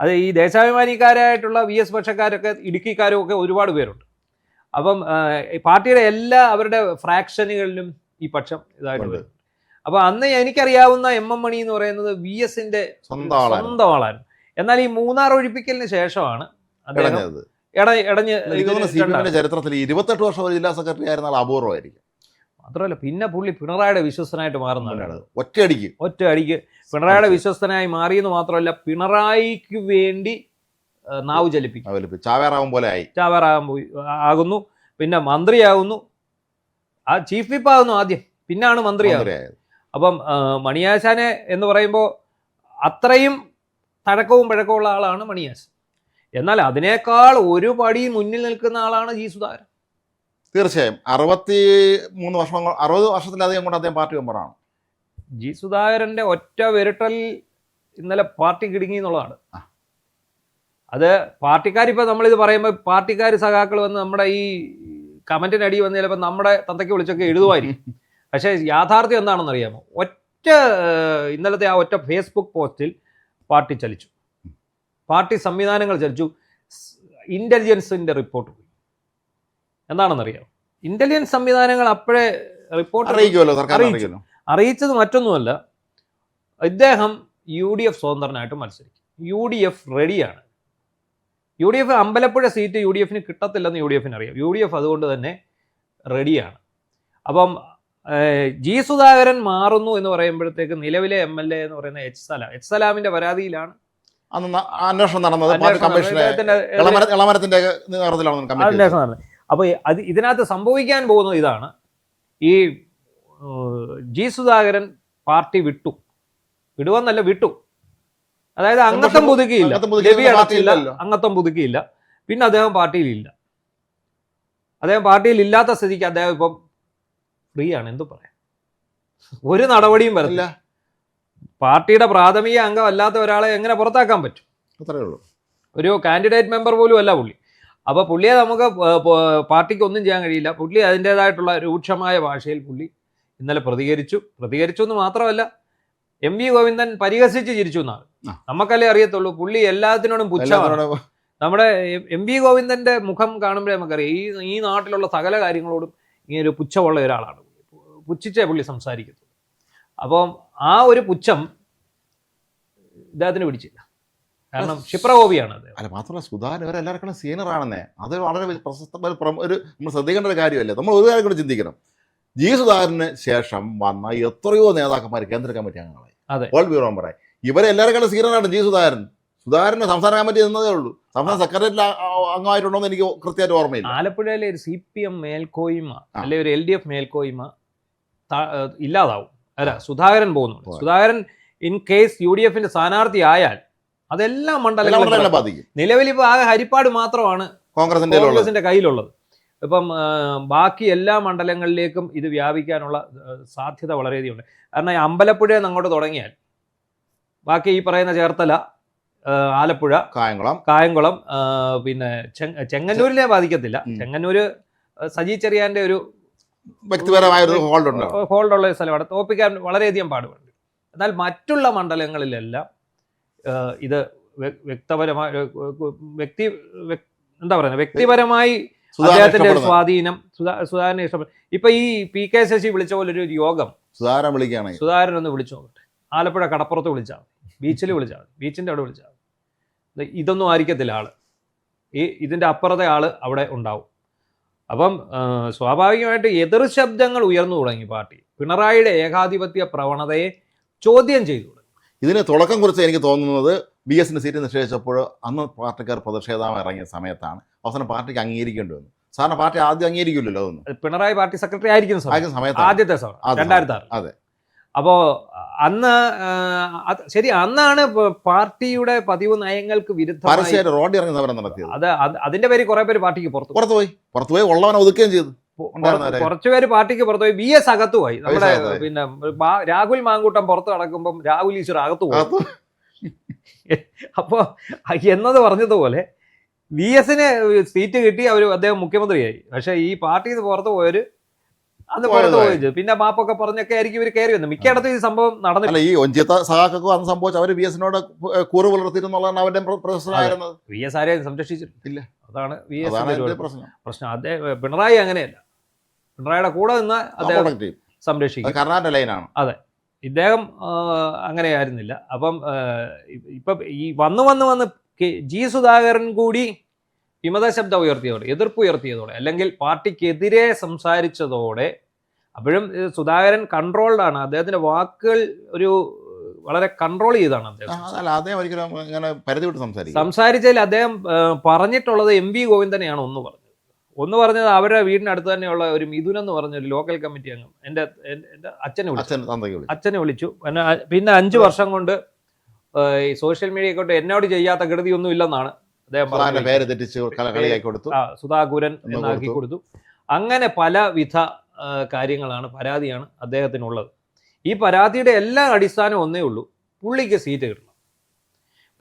S1: അത് ഈ ദേശാഭിമാനിക്കാരായിട്ടുള്ള VS പക്ഷക്കാരൊക്കെ ഇടുക്കിക്കാരും ഒക്കെ ഒരുപാട് പേരുണ്ട്. അപ്പം പാർട്ടിയുടെ എല്ലാ അവരുടെ ഫ്രാക്ഷനുകളിലും ഈ പക്ഷം ഇതായിട്ട് വരും. അപ്പൊ അന്ന് എനിക്കറിയാവുന്ന MM മണി എന്ന് പറയുന്നത് VS-ന്റെ സ്വന്തം ആളായിരുന്നു. എന്നാൽ ഈ മൂന്നാർ ഒഴിപ്പിക്കലിന് ശേഷമാണ്
S2: ചരിത്രത്തിൽ 28 വർഷം ഒരു ജില്ലാ സെക്രട്ടറി ആയിരുന്ന ആൾ അപൂർവമായിരിക്കും.
S1: മാത്രമല്ല പിന്നെ പുള്ളി പിണറായിയുടെ വിശ്വസ്തനായിട്ട് മാറുന്നതാണ്.
S2: ഒറ്റയടിക്ക്
S1: പിണറായിയുടെ വിശ്വസ്തനായി മാറിയെന്ന് മാത്രമല്ല, പിണറായിക്ക് വേണ്ടി നാവ് ചലിപ്പിക്കും. ആകുന്നു, പിന്നെ മന്ത്രിയാകുന്നു, ആ ചീഫ് വിപ്പ് ആകുന്നു ആദ്യം, പിന്നാണ് മന്ത്രിയാകുന്നത്. അപ്പം മണിയാശാനെ എന്ന് പറയുമ്പോൾ അത്രയും തഴക്കവും പഴക്കമുള്ള ആളാണ് മണിയാശൻ. എന്നാൽ അതിനേക്കാൾ ഒരു പടി മുന്നിൽ നിൽക്കുന്ന ആളാണ് G സുധാകരൻ.
S2: തീർച്ചയായും 60 വർഷത്തിലധികം കൊണ്ട് അദ്ദേഹം പാർട്ടി മെമ്പറാണ്.
S1: G സുധാകരന്റെ ഒറ്റ വിരട്ടൽ ഇന്നലെ പാർട്ടി കിടുങ്ങി എന്നുള്ളതാണ്. അത് പാർട്ടിക്കാരിപ്പോൾ നമ്മളിത് പറയുമ്പോൾ പാർട്ടിക്കാർ സഖാക്കൾ വന്ന് നമ്മുടെ ഈ കമന്റിനടി വന്ന് ചിലപ്പോൾ നമ്മുടെ തന്തയ്ക്ക് വിളിച്ചൊക്കെ എഴുതുമായിരിക്കും. പക്ഷേ യാഥാർത്ഥ്യം എന്താണെന്ന് അറിയാമോ? ഇന്നലത്തെ ആ ഒറ്റ ഫേസ്ബുക്ക് പോസ്റ്റിൽ പാർട്ടി ചലിച്ചു, പാർട്ടി സംവിധാനങ്ങൾ ചലിച്ചു. ഇന്റലിജൻസിന്റെ റിപ്പോർട്ട് പോയി. എന്താണെന്നറിയാമോ? ഇന്റലിജൻസ് സംവിധാനങ്ങൾ അപ്പോഴേ റിപ്പോർട്ട് അറിയിച്ചത് മറ്റൊന്നുമല്ല, ഇദ്ദേഹം UDF സ്വതന്ത്രനായിട്ട് മത്സരിക്കും. UDF റെഡിയാണ്. UDF അമ്പലപ്പുഴ സീറ്റ് UDF-ന് കിട്ടത്തില്ലെന്ന് UDF-ന് അറിയാം. UDF അതുകൊണ്ട് തന്നെ റെഡിയാണ്. അപ്പം G സുധാകരൻ മാറുന്നു എന്ന് പറയുമ്പോഴത്തേക്ക് നിലവിലെ MLA എന്ന് പറയുന്ന H സലാമിന്റെ പരാതിയിലാണ്
S2: അന്വേഷണം നടന്നത്.
S1: അപ്പൊ ഇതിനകത്ത് സംഭവിക്കാൻ പോകുന്നത് ഇതാണ്. ഈ G സുധാകരൻ പാർട്ടി വിടുവെന്നല്ല, വിട്ടു. അതായത് അംഗത്വം പുതുക്കിയില്ല, അംഗത്വം പുതുക്കിയില്ല. പിന്നെ അദ്ദേഹം പാർട്ടിയിലില്ല. അദ്ദേഹം പാർട്ടിയിൽ ഇല്ലാത്ത സ്ഥിതിക്ക് അദ്ദേഹം ഇപ്പം ഫ്രീ ആണ്. എന്തു പറയാം, ഒരു നടപടിയും വരില്ല. പാർട്ടിയുടെ പ്രാഥമിക അംഗം അല്ലാത്ത ഒരാളെ എങ്ങനെ പുറത്താക്കാൻ പറ്റും?
S2: അത്രയേ ഉള്ളൂ.
S1: ഒരു കാൻഡിഡേറ്റ് മെമ്പർ പോലും അല്ല പുള്ളി. അപ്പോൾ പുള്ളിയെ നമുക്ക് പാർട്ടിക്ക് ഒന്നും ചെയ്യാൻ കഴിയില്ല. പുള്ളി അതിൻ്റേതായിട്ടുള്ള രൂക്ഷമായ ഭാഷയിൽ പുള്ളി ഇന്നലെ പ്രതികരിച്ചു എന്ന് മാത്രമല്ല, എം വി ഗോവിന്ദൻ പരിഹസിച്ച് ചിരിച്ചു എന്നാണ്. നമുക്കല്ലേ അറിയത്തുള്ളൂ, പുള്ളി എല്ലാത്തിനോടും പുച്ഛമാണ്. നമ്മുടെ എം വി ഗോവിന്ദന്റെ മുഖം കാണുമ്പോഴേ നമുക്കറിയാം ഈ നാട്ടിലുള്ള സകല കാര്യങ്ങളോടും ഇങ്ങനെ ഒരു പുച്ഛമുള്ള ഒരാളാണ്. പുച്ഛിച്ചേ പുള്ളി സംസാരിക്കത്തുള്ളൂ. അപ്പം ആ ഒരു പുച്ഛം ഇദ്ദേഹത്തിന് പിടിച്ചില്ല. കാരണം ക്ഷിപ്രകോപിയാണ് അത്.
S2: അല്ല, മാത്രമല്ല സുധാകരൻ ഇവരെല്ലാവർക്കും സീനിയർ ആണെന്നേ. അത് വളരെ പ്രശസ്ത ഒരു നമ്മൾ ശ്രദ്ധിക്കേണ്ട ഒരു കാര്യമല്ലേ. നമ്മൾ ഒരു കാര്യം കൂടി ചിന്തിക്കണം. ജി സുധാകരന് ശേഷം വന്ന എത്രയോ നേതാക്കന്മാർ കേന്ദ്ര കമ്മിറ്റി അംഗങ്ങളായി, പോൾ ബ്യൂറോ മെമ്പറായി. ഇവരെല്ലാവരും സീനിയറാണ്. ജി സുധാകരന് സംസ്ഥാന കമ്മിറ്റി എന്നതേ ഉള്ളൂ. സംസ്ഥാന സെക്രട്ടറി അംഗമായിട്ടുണ്ടോ എന്ന് എനിക്ക് കൃത്യമായിട്ട് ഓർമ്മയില്ല.
S1: ആലപ്പുഴയിലെ ഒരു CPM മേൽക്കോയ്മ അല്ലെ ഒരു LDF മേൽക്കോയ്മ ഇല്ലാതാവും. അല്ല, സുധാകരൻ പോകുന്നുണ്ട്. സുധാകരൻ ഇൻ കേസ് UDFന്റെ സ്ഥാനാർത്ഥി ആയാൽ അതെല്ലാം മണ്ഡലങ്ങളും
S2: ബാധിക്കും.
S1: നിലവിൽ ഇപ്പോൾ ആകെ ഹരിപ്പാട് മാത്രമാണ് കോൺഗ്രസിന്റെ കയ്യിലുള്ളത്. ഇപ്പം ബാക്കി എല്ലാ മണ്ഡലങ്ങളിലേക്കും ഇത് വ്യാപിക്കാനുള്ള സാധ്യത വളരെയധികം ഉണ്ട്. കാരണം ഈ അമ്പലപ്പുഴയിൽ നിന്ന് അങ്ങോട്ട് തുടങ്ങിയാൽ ബാക്കി ഈ പറയുന്ന ചേർത്തല, ആലപ്പുഴ, കായംകുളം, പിന്നെ ചെങ്ങന്നൂരിനെ ബാധിക്കത്തില്ല. ചെങ്ങന്നൂര് സജി ചെറിയാന്റെ ഒരു
S2: വ്യക്തിപരമായ
S1: ഹോൾഡുള്ള സ്ഥലമാണ്, തോപ്പിക്കാൻ വളരെയധികം പാടുപെടും. എന്നാൽ മറ്റുള്ള മണ്ഡലങ്ങളിലെല്ലാം ഇത് വ്യക്തിപരമായി അദ്ദേഹത്തിന്റെ ഒരു സ്വാധീനം സുധാകരനെ ഇഷ്ടപ്പെട്ടു. ഇപ്പൊ ഈ PK ശശി വിളിച്ച പോലെ ഒരു യോഗം സുധാകരൻ ഒന്ന് വിളിച്ചു നോക്കട്ടെ. ആലപ്പുഴ കടപ്പുറത്ത് വിളിച്ചാൽ മതി, ബീച്ചിൽ വിളിച്ചാൽ മതി, ബീച്ചിന്റെ അവിടെ വിളിച്ചാൽ മതി. ഇതൊന്നും ആയിരിക്കത്തില്ല ആള്. ഇതിന്റെ അപ്പുറത്തെ ആള് അവിടെ ഉണ്ടാവും. അപ്പം സ്വാഭാവികമായിട്ട് എതിർ ശബ്ദങ്ങൾ ഉയർന്നു തുടങ്ങി. പാർട്ടി പിണറായിയുടെ ഏകാധിപത്യ പ്രവണതയെ ചോദ്യം ചെയ്തു.
S2: ഇതിന് തുടക്കം കുറിച്ച് എനിക്ക് തോന്നുന്നത് BSന്റെ സീറ്റ് നിഷേധിച്ചപ്പോൾ അന്ന് പാർട്ടിക്കാർ പ്രതിഷേധം ഇറങ്ങിയ സമയത്താണ്. അവസാനം പാർട്ടിക്ക് അംഗീകരിക്കേണ്ടി വന്നു. സാധാരണ പാർട്ടി ആദ്യം അംഗീകരിക്കില്ലല്ലോ അതൊന്നും.
S1: പിണറായി പാർട്ടി സെക്രട്ടറി ആയിരിക്കുന്ന സമയത്ത് ആദ്യത്തെ 2006.
S2: അതെ.
S1: അപ്പോൾ അന്ന് ശരി, അന്നാണ് പാർട്ടിയുടെ പതിവ് നയങ്ങൾക്ക് വിരുദ്ധമായി
S2: റോഡ് ഇറങ്ങി സമരം നടത്തിയത്.
S1: അതിന്റെ പേര് കുറെ പേര് പാർട്ടിക്ക്
S2: പുറത്തുപോയി ഉള്ളവനെ ഒതുക്കുകയും ചെയ്തു.
S1: കുറച്ചുപേര് പാർട്ടിക്ക് പുറത്തുപോയി. VS അകത്തുപോയി. നമ്മുടെ പിന്നെ രാഹുൽ മാങ്കൂട്ടം പുറത്ത് നടക്കുമ്പം രാഹുൽ ഈശ്വർ അകത്തുപോയി. അപ്പോ എന്നത് പറഞ്ഞതുപോലെ VSന് സീറ്റ് കിട്ടി, അദ്ദേഹം മുഖ്യമന്ത്രിയായി. പക്ഷെ ഈ പാർട്ടിയിൽ നിന്ന് പുറത്ത് പോയവര് അന്ന് പുറത്ത് പോയി. പിന്നെ മാപ്പൊക്കെ പറഞ്ഞൊക്കെ ആയിരിക്കും ഇവർ കയറി വന്നത്. മിക്കയിടത്തും ഈ സംഭവം നടന്നില്ല.
S2: ഈ ഒഞ്ചിത്ത സഹാക്കൊക്കെ അന്ന് സംഭവിച്ചു. അവർ VSനോട് കൂറ് പുലർത്തിയിരുന്നുള്ളതാണ് അവരുടെ പ്രശ്നമായിരുന്നത്.
S1: VS ആരെയും സംരക്ഷിച്ചിട്ടില്ല. അതാണ് VS പ്രശ്നം. പിണറായി അങ്ങനെയല്ല. പിണറായിയുടെ കൂടെ നിന്ന് അദ്ദേഹം സംരക്ഷിക്കും.
S2: കർണാടക ലൈനാണ്.
S1: അതെ, ഇദ്ദേഹം അങ്ങനെയായിരുന്നില്ല. അപ്പം ഇപ്പൊ ഈ വന്ന് ജി സുധാകരൻ കൂടി വിമത ശബ്ദം ഉയർത്തിയതോടെ, എതിർപ്പ് ഉയർത്തിയതോടെ, അല്ലെങ്കിൽ പാർട്ടിക്കെതിരെ സംസാരിച്ചതോടെ, അപ്പോഴും സുധാകരൻ കൺട്രോൾഡ് ആണ്. അദ്ദേഹത്തിന്റെ വാക്കുകൾ ഒരു വളരെ കൺട്രോൾ ചെയ്താണ് സംസാരിച്ചതിൽ. അദ്ദേഹം പറഞ്ഞിട്ടുള്ളത് MV ഗോവിന്ദനെയാണ് ഒന്ന് പറഞ്ഞത് അവരുടെ വീടിനടുത്ത് തന്നെയുള്ള ഒരു മിഥുൻ എന്ന് പറഞ്ഞ ഒരു ലോക്കൽ കമ്മിറ്റി അംഗം എൻ്റെ അച്ഛനെ വിളിച്ചു. പിന്നെ 5 വർഷം കൊണ്ട് ഈ സോഷ്യൽ മീഡിയ കൊണ്ട് എന്നോട് ചെയ്യാത്ത കൃതിയൊന്നും ഇല്ലെന്നാണ് അദ്ദേഹം പറഞ്ഞത്. സുധാകുരൻ എന്നാക്കി കൊടുത്തു. അങ്ങനെ പലവിധ കാര്യങ്ങളാണ്, പരാതിയാണ് അദ്ദേഹത്തിനുള്ളത്. ഈ പരാതിയുടെ എല്ലാ അടിസ്ഥാനവും ഒന്നേ ഉള്ളൂ, പുള്ളിക്ക് സീറ്റ് കിട്ടണം.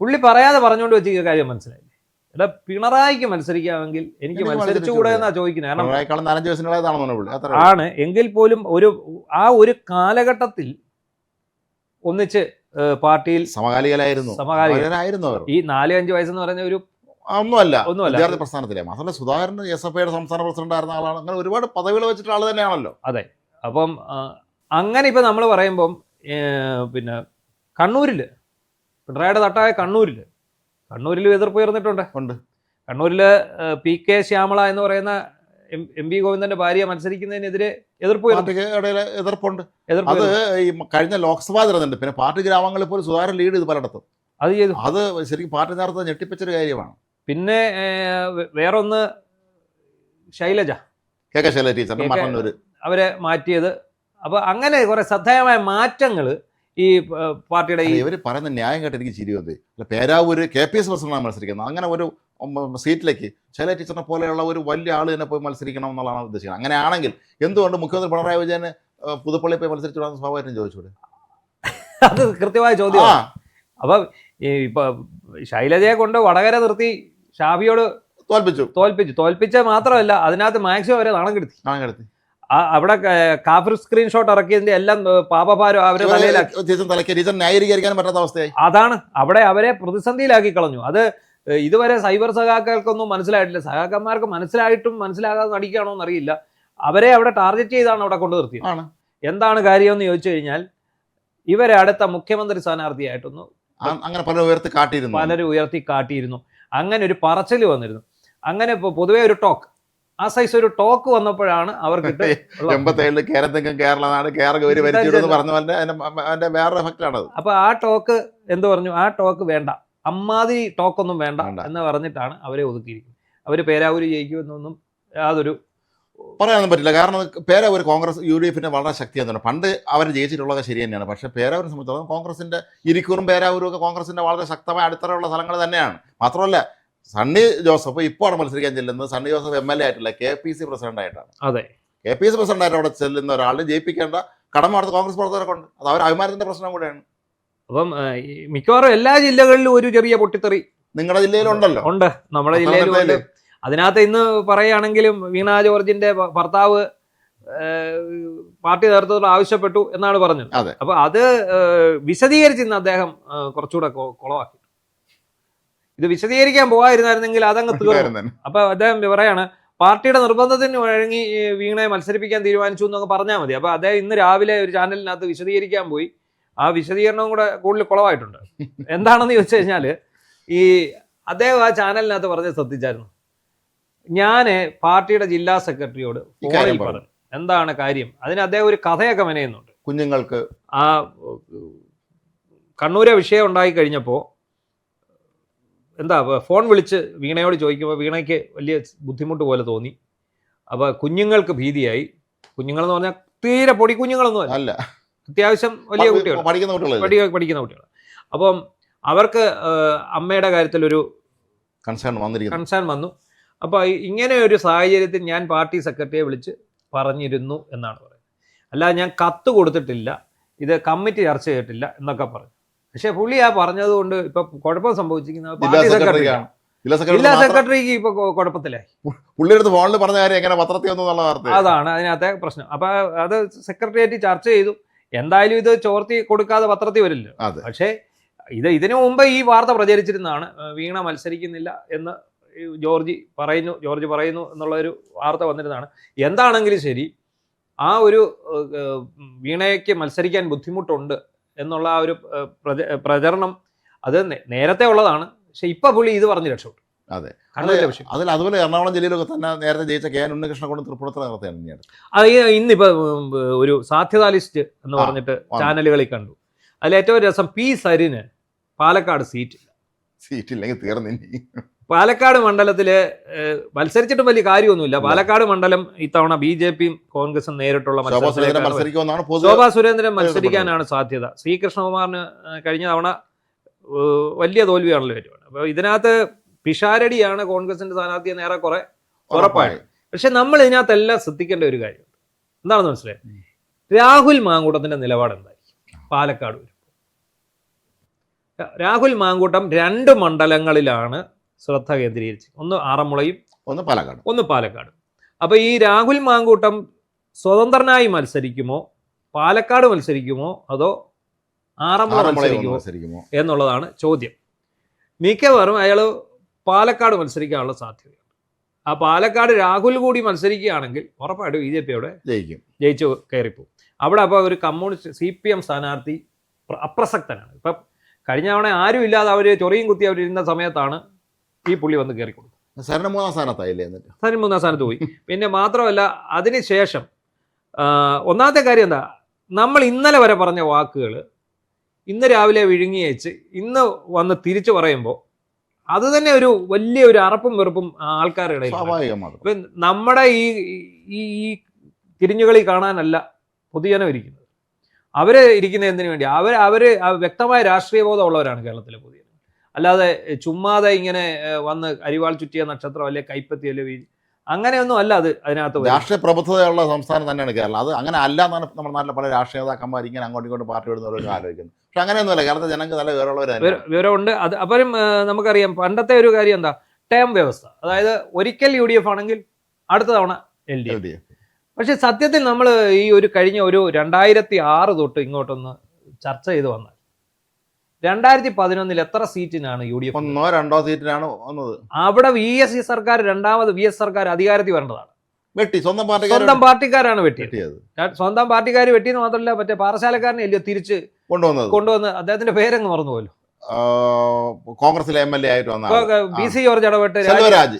S1: പുള്ളി പറയാതെ പറഞ്ഞുകൊണ്ട് വെച്ച കാര്യം മനസ്സിലായില്ലേ? എടാ, പിണറായിക്ക് മത്സരിക്കാമെങ്കിൽ എനിക്ക് മത്സരിച്ചുകൂടെ എന്നാ ചോദിക്കുന്നത്. കാരണം ആണ് എങ്കിൽ പോലും ഒരു കാലഘട്ടത്തിൽ ഒന്നിച്ച് പാർട്ടിയിൽ
S2: സമകാലികരായിരുന്നു.
S1: ഈ 4-5 വയസ്സെന്ന് പറഞ്ഞ ഒരു
S2: ഒന്നുമല്ല വിദ്യാർത്ഥി പ്രസ്ഥാനത്തിലെ. മാത്രമല്ല സുധാകരൻ SFIയുടെ സംസ്ഥാന പ്രസിഡന്റ് ആയിരുന്ന ആളാണ്. അങ്ങനെ ഒരുപാട് പദവികൾ വെച്ചിട്ട് ആൾ തന്നെയാണല്ലോ.
S1: അതെ. അപ്പം അങ്ങനെ ഇപ്പൊ നമ്മൾ പറയുമ്പം പിന്നെ കണ്ണൂരില്, പിണറായിയുടെ തട്ടായ കണ്ണൂരിൽ എതിർപ്പ് ഉയർന്നിട്ടുണ്ട്. കണ്ണൂരില് PK ശ്യാമള എന്ന് പറയുന്ന MV ഗോവിന്ദന്റെ ഭാര്യ മത്സരിക്കുന്നതിനെതിരെ
S2: എതിർപ്പുണ്ട്. അത് ഈ കഴിഞ്ഞ ലോക്സഭാ തിരഞ്ഞെടുപ്പ് പിന്നെ പാർട്ടി ഗ്രാമങ്ങളിൽ പോലും സുധാകരൻ ലീഡ് ചെയ്ത് പലയിടത്തും
S1: അത് ചെയ്തു.
S2: അത് ശരിക്കും പാർട്ടി നേരത്തെ ഞെട്ടിപ്പിച്ചൊരു കാര്യമാണ്.
S1: പിന്നെ വേറൊന്ന് ശൈലജ
S2: ടീച്ചർ
S1: അവരെ മാറ്റിയത്. അപ്പൊ അങ്ങനെ കുറെ ശ്രദ്ധേയമായ മാറ്റങ്ങൾ ഈ പാർട്ടിയുടെ
S2: ഇവർ പറയുന്ന ന്യായം കേട്ട് എനിക്ക് ചിരി വന്നത്. പേരാവൂര് KPS പ്രസിഡന്റാണ് മത്സരിക്കുന്നത്. അങ്ങനെ ഒരു സീറ്റിലേക്ക് ശൈല ടീച്ചറിനെ പോലെയുള്ള ഒരു വലിയ ആൾ തന്നെ പോയി മത്സരിക്കണം എന്നുള്ളതാണ് ഉദ്ദേശിക്കുന്നത്. അങ്ങനെയാണെങ്കിൽ എന്തുകൊണ്ട് മുഖ്യമന്ത്രി പിണറായി വിജയന് പുതുപ്പള്ളി പോയി മത്സരിച്ചു സ്വാഭാവികമായിട്ടും ചോദിച്ചൂടെ?
S1: അത് കൃത്യമായ ചോദ്യമാണ്. അപ്പൊ ഇപ്പൊ ശൈലജയെ കൊണ്ട് വടകര നിർത്തി ഷാഫിയോട് തോൽപ്പിച്ച മാത്രമല്ല അതിനകത്ത് മാക്സിമം അവരെ നാണം കെടുത്തി. അവിടെ കാഫിർ സ്ക്രീൻഷോട്ട് ഇറക്കിയതിന്റെ എല്ലാം പാപഭാരം അവരെ
S2: ന്യായീകരിക്കാൻ പറ്റാത്ത അവസ്ഥയായി.
S1: അതാണ് അവിടെ അവരെ പ്രതിസന്ധിയിലാക്കി കളഞ്ഞു. അത് ഇതുവരെ സൈബർ സഖാക്കൾക്കൊന്നും മനസ്സിലായിട്ടില്ല. സഖാക്കന്മാർക്ക് മനസ്സിലായിട്ടും മനസ്സിലാകാതെ നടിക്കുകയാണോ എന്നറിയില്ല. അവരെ അവിടെ ടാർഗറ്റ് ചെയ്താണ് അവിടെ കൊണ്ടു നിർത്തിയത്. എന്താണ് കാര്യമെന്ന് ചോദിച്ചു കഴിഞ്ഞാൽ ഇവരെ അടുത്ത മുഖ്യമന്ത്രി സ്ഥാനാർത്ഥിയായിട്ടൊന്ന്
S2: അങ്ങനെ പലരും
S1: ഉയർത്തി കാട്ടിയിരുന്നു. അങ്ങനെ ഒരു പറച്ചിൽ വന്നിരുന്നു. അങ്ങനെ പൊതുവെ ഒരു ടോക്ക്, ആ സൈസ് ഒരു ടോക്ക് വന്നപ്പോഴാണ് അവർക്ക് അപ്പൊ ആ ടോക്ക് എന്ത് പറഞ്ഞു, ആ ടോക്ക് വേണ്ട, അമ്മാതിരി ടോക്കൊന്നും വേണ്ട എന്ന് പറഞ്ഞിട്ടാണ് അവരെ ഒതുക്കിയിരിക്കുന്നത്. അവര് പേരാവൂര് ജയിക്കുമെന്നൊന്നും യാതൊരു
S2: പറയാനൊന്നും പറ്റില്ല. കാരണം പേരാവൂർ കോൺഗ്രസ് UDF-ന് വളരെ ശക്തിയാണ്. പണ്ട് അവർ ജയിച്ചിട്ടുള്ളത് ശരി തന്നെയാണ്. പക്ഷേ പേരാവൂരിനെ സംബന്ധിച്ചിടത്തോളം കോൺഗ്രസിന്റെ ഇരിക്കൂറും പേരാവൂരും ഒക്കെ കോൺഗ്രസിന്റെ വളരെ ശക്തമായ അടിത്തറയുള്ള സ്ഥലങ്ങൾ തന്നെയാണ്. മാത്രമല്ല സണ്ണി ജോസഫ് ഇപ്പോൾ അവിടെ മത്സരിക്കാൻ ചെല്ലുന്നത് സണ്ണി ജോസഫ് MLA ആയിട്ടില്ല, KPC പ്രസിഡന്റ് ആയിട്ടാണ്.
S1: അതെ,
S2: KPC പ്രസിഡന്റായിട്ട് അവിടെ ചെല്ലുന്ന ഒരാളിനെ ജയിപ്പിക്കേണ്ട കടമ അവിടുത്തെ കോൺഗ്രസ് പ്രവർത്തകരൊക്കെ ഉണ്ട്. അത് അവർ അഭിമാനത്തിന്റെ പ്രശ്നം കൂടെയാണ്.
S1: അപ്പം മിക്കവാറും എല്ലാ ജില്ലകളിലും ഒരു ചെറിയ പൊട്ടിത്തെറി
S2: നിങ്ങളുടെ ജില്ലയിലുണ്ടല്ലോ.
S1: ഉണ്ട്, നമ്മുടെ ജില്ലയിലും. അതിനകത്ത് ഇന്ന് പറയുകയാണെങ്കിലും വീണ ജോർജിന്റെ ഭർത്താവ് പാർട്ടി നേതൃത്വത്തോട് ആവശ്യപ്പെട്ടു എന്നാണ് പറഞ്ഞത്. അപ്പൊ അത് വിശദീകരിച്ച് ഇന്ന് അദ്ദേഹം കുറച്ചുകൂടെ കുളവാക്കി. ഇത് വിശദീകരിക്കാൻ പോകാതിരുന്നായിരുന്നെങ്കിൽ അതങ്ങ് തീർന്നു. അപ്പൊ അദ്ദേഹം പറയാണ് പാർട്ടിയുടെ നിർബന്ധത്തിന് വഴങ്ങി വീണയെ മത്സരിപ്പിക്കാൻ തീരുമാനിച്ചു എന്നൊക്കെ പറഞ്ഞാൽ മതി. അപ്പൊ അദ്ദേഹം ഇന്ന് രാവിലെ ഒരു ചാനലിനകത്ത് വിശദീകരിക്കാൻ പോയി. ആ വിശദീകരണവും കൂടെ കൂടുതൽ കുളവായിട്ടുണ്ട്. എന്താണെന്ന് ചോദിച്ചു കഴിഞ്ഞാൽ ഈ അദ്ദേഹം ആ ചാനലിനകത്ത് പറഞ്ഞ് ശ്രദ്ധിച്ചായിരുന്നു, ഞാൻ പാർട്ടിയുടെ ജില്ലാ സെക്രട്ടറിയോട് ഫോണിൽ പറഞ്ഞു എന്താണ് കാര്യം. അതിന് അദ്ദേഹം ഒരു കഥയൊക്കെ മെനയുന്നുണ്ട്.
S2: കുഞ്ഞുങ്ങൾക്ക്
S1: ആ കണ്ണൂരെ വിഷയം ഉണ്ടായി കഴിഞ്ഞപ്പോൾ എന്താ ഫോൺ വിളിച്ച് വീണയോട് ചോദിക്കുമ്പോൾ വീണയ്ക്ക് വലിയ ബുദ്ധിമുട്ട് പോലെ തോന്നി. അപ്പോൾ കുഞ്ഞുങ്ങൾക്ക് ഭീതിയായി. കുഞ്ഞുങ്ങളെന്ന് പറഞ്ഞാൽ തീരെ പൊടി കുഞ്ഞുങ്ങളൊന്നും അല്ല, അത്യാവശ്യം വലിയ കുട്ടികൾ, പഠിക്കുന്ന കുട്ടികൾ. അപ്പം അവർക്ക് അമ്മയുടെ കാര്യത്തിലൊരു കൺസേൺ വന്നു. അപ്പോൾ ഇങ്ങനെ ഒരു സാഹചര്യത്തിൽ ഞാൻ പാർട്ടി സെക്രട്ടറിയെ വിളിച്ച് പറഞ്ഞിരുന്നു എന്നാണ് പറയുന്നത്. അല്ലാതെ ഞാൻ കത്ത് കൊടുത്തിട്ടില്ല, ഇത് കമ്മിറ്റി ചർച്ച ചെയ്തിട്ടില്ല എന്നൊക്കെ പറഞ്ഞു. പക്ഷെ പുള്ളി ആ പറഞ്ഞത് കൊണ്ട് ഇപ്പൊ കുഴപ്പം സംഭവിച്ചിരിക്കുന്നത് പാർട്ടി സെക്രട്ടറിയാണ്. ജില്ലാ സെക്രട്ടറിക്ക് ഇപ്പൊ കുഴപ്പത്തിലായി.
S2: പുള്ളിയെടുത്ത് ഫോണിൽ പറഞ്ഞ കാര്യം എങ്ങനെ പത്രത്തിൽ
S1: അതാണ് അതിനകത്തെ പ്രശ്നം. അപ്പൊ അത് സെക്രട്ടേറിയറ്റ് ചർച്ച ചെയ്തു. എന്തായാലും ഇത് ചോർത്തി കൊടുക്കാതെ പത്രത്തിൽ വരില്ല. പക്ഷേ ഇതിനു മുമ്പ് ഈ വാർത്ത പ്രചരിച്ചിരുന്നതാണ്, വീണ മത്സരിക്കുന്നില്ല എന്ന് ജോർജ് പറയുന്നു എന്നുള്ള ഒരു വാർത്ത വന്നിരുന്നതാണ്. എന്താണെങ്കിലും ശരി, ആ ഒരു വീണയ്ക്ക് മത്സരിക്കാൻ ബുദ്ധിമുട്ടുണ്ട് എന്നുള്ള ആ ഒരു പ്രചരണം അത് നേരത്തെ ഉള്ളതാണ്. പക്ഷെ ഇപ്പൊ പുള്ളി ഇത് പറഞ്ഞ് രക്ഷപ്പെട്ടു.
S2: അതെ, അതുപോലെ എറണാകുളം ജില്ലയിലൊക്കെ തന്നെ നേരത്തെ ജയിച്ച KN ഉണ്ണികൃഷ്ണൻ കൊണ്ട് തൃപ്പൂണിത്തുറ നടത്തിയാണ്.
S1: അത് ഇന്നിപ്പോ ഒരു സാധ്യതാ ലിസ്റ്റ് എന്ന് പറഞ്ഞിട്ട് ചാനലുകളിൽ കണ്ടു. അതിൽ ഏറ്റവും രസം P. സരിന് പാലക്കാട്
S2: സീറ്റില്ലെങ്കിൽ തീർന്നു.
S1: പാലക്കാട് മണ്ഡലത്തില് മത്സരിച്ചിട്ടും വലിയ കാര്യമൊന്നുമില്ല. പാലക്കാട് മണ്ഡലം ഇത്തവണ BJPയും കോൺഗ്രസും നേരിട്ടുള്ള ശോഭാ സുരേന്ദ്രൻ മത്സരിക്കാനാണ് സാധ്യത. ശ്രീകൃഷ്ണകുമാറിന് കഴിഞ്ഞ തവണ വലിയ തോൽവിയാണല്ലോ വരുവാണ്. അപ്പൊ ഇതിനകത്ത് പിഷാരടിയാണ് കോൺഗ്രസിന്റെ സ്ഥാനാർത്ഥിയെ നേരെ കുറെ ഉറപ്പായി. പക്ഷെ നമ്മൾ ഇതിനകത്തെല്ലാം ശ്രദ്ധിക്കേണ്ട ഒരു കാര്യം എന്താണെന്ന് മനസ്സിലായി, രാഹുൽ മാങ്കൂട്ടത്തിന്റെ നിലപാട് എന്തായിരിക്കും പാലക്കാട് വരും. രാഹുൽ മാങ്കൂട്ടം 2 മണ്ഡലങ്ങളിലാണ് ശ്രദ്ധ കേന്ദ്രീകരിച്ച്, ഒന്ന് ആറന്മുളയും ഒന്ന് പാലക്കാട്. അപ്പൊ ഈ രാഹുൽ മാങ്കൂട്ടം സ്വതന്ത്രനായി മത്സരിക്കുമോ, പാലക്കാട് മത്സരിക്കുമോ, അതോ ആറന്മുള മത്സരിക്കുമോ എന്നുള്ളതാണ് ചോദ്യം. മിക്കവാറും അയാൾ പാലക്കാട് മത്സരിക്കാനുള്ള സാധ്യതയുണ്ട്. ആ പാലക്കാട് രാഹുൽ കൂടി മത്സരിക്കുകയാണെങ്കിൽ ഉറപ്പായിട്ടും BJP അവിടെ ജയിച്ചു കയറിപ്പോവും. അവിടെ അപ്പോൾ ഒരു കമ്മ്യൂണിസ്റ്റ് CPM സ്ഥാനാർത്ഥി അപ്രസക്തനാണ്. ഇപ്പം കഴിഞ്ഞ തവണ ആരും ഇല്ലാതെ അവർ ചൊറിയും കുത്തി അവരിരുന്ന സമയത്താണ് ഈ പുള്ളി വന്ന് കയറി കൊടുക്കും.
S2: സരിന് 3-ാം
S1: സ്ഥാനത്ത് പോയി. പിന്നെ മാത്രമല്ല അതിനുശേഷം ഒന്നാമത്തെ കാര്യം എന്താ, നമ്മൾ ഇന്നലെ വരെ പറഞ്ഞ വാക്കുകൾ ഇന്ന് രാവിലെ വിഴുങ്ങിയേച്ച് ഇന്ന് വന്ന് തിരിച്ചു പറയുമ്പോൾ അത് തന്നെ ഒരു വലിയൊരു അറപ്പും വെറുപ്പും ആൾക്കാരുടെ ഇടയിൽ. നമ്മുടെ ഈ തിരിഞ്ഞുകളി കാണാനല്ല പൊതുജനം ഇരിക്കുന്നത്. അവര് ഇരിക്കുന്ന എന്തിനു വേണ്ടി? അവര് വ്യക്തമായ രാഷ്ട്രീയ ബോധമുള്ളവരാണ് കേരളത്തിലെ പൊതുജനം. അല്ലാതെ ചുമ്മാതെ ഇങ്ങനെ വന്ന് അരിവാൾ ചുറ്റിയ നക്ഷത്രം അല്ലെ കൈപ്പത്തി അല്ലെ അങ്ങനെയൊന്നും അല്ല അത് അതിനകത്ത് വരുന്നത്.
S2: രാഷ്ട്രീയ പ്രബുദ്ധതയുള്ള സംസ്ഥാനം തന്നെയാണ് കേരളം. അത് അങ്ങനെ അല്ല എന്നാണ് നമ്മുടെ നാട്ടിലെ പല രാഷ്ട്രീയ നേതാക്കന്മാർ ഇങ്ങനെ അങ്ങോട്ടും ഇങ്ങോട്ടും പാർട്ടി വിടുന്നവരൊക്കെ ആലോചിക്കുന്നത്. പക്ഷെ അങ്ങനെയൊന്നുമല്ല, കേരളത്തിലെ ജനങ്ങൾക്ക് നല്ല വിവരമുള്ളവർ തന്നെയാണ്.
S1: വിവരമുണ്ട്. അത് അപ്പം നമുക്കറിയാം പണ്ടത്തെ ഒരു കാര്യം എന്താ, ടേം വ്യവസ്ഥ. അതായത് ഒരിക്കൽ UDF ആണെങ്കിൽ അടുത്ത തവണ LDF. പക്ഷെ സത്യത്തിൽ നമ്മൾ ഈ ഒരു കഴിഞ്ഞ ഒരു 2006 തൊട്ട് ഇങ്ങോട്ടൊന്ന് ചർച്ച ചെയ്ത് വന്നാൽ 2011 എത്ര സീറ്റിനാണ് UDF?
S2: 1-2 സീറ്റിനാണ് വന്നത്.
S1: അവിടെ VS സർക്കാർ രണ്ടാമത് VS സർക്കാർ അധികാരത്തിൽ വരേണ്ടതാണ്.
S2: വെട്ടി സ്വന്തം
S1: പാർട്ടിക്കാരാണ് വെട്ടിയത്. സ്വന്തം പാർട്ടിക്കാർ വെട്ടിയെന്ന് മാത്രമല്ല, മറ്റേ പാറശാലക്കാരനെ അല്ലയോ തിരിച്ച് കൊണ്ടുവന്ന് അദ്ദേഹത്തിന്റെ പേരങ്ങ് മറന്നുപോലോ,
S2: കോൺഗ്രസിലെ MLA ആയിട്ട് വന്ന
S1: BC ജോർജ് ഇടപെട്ട്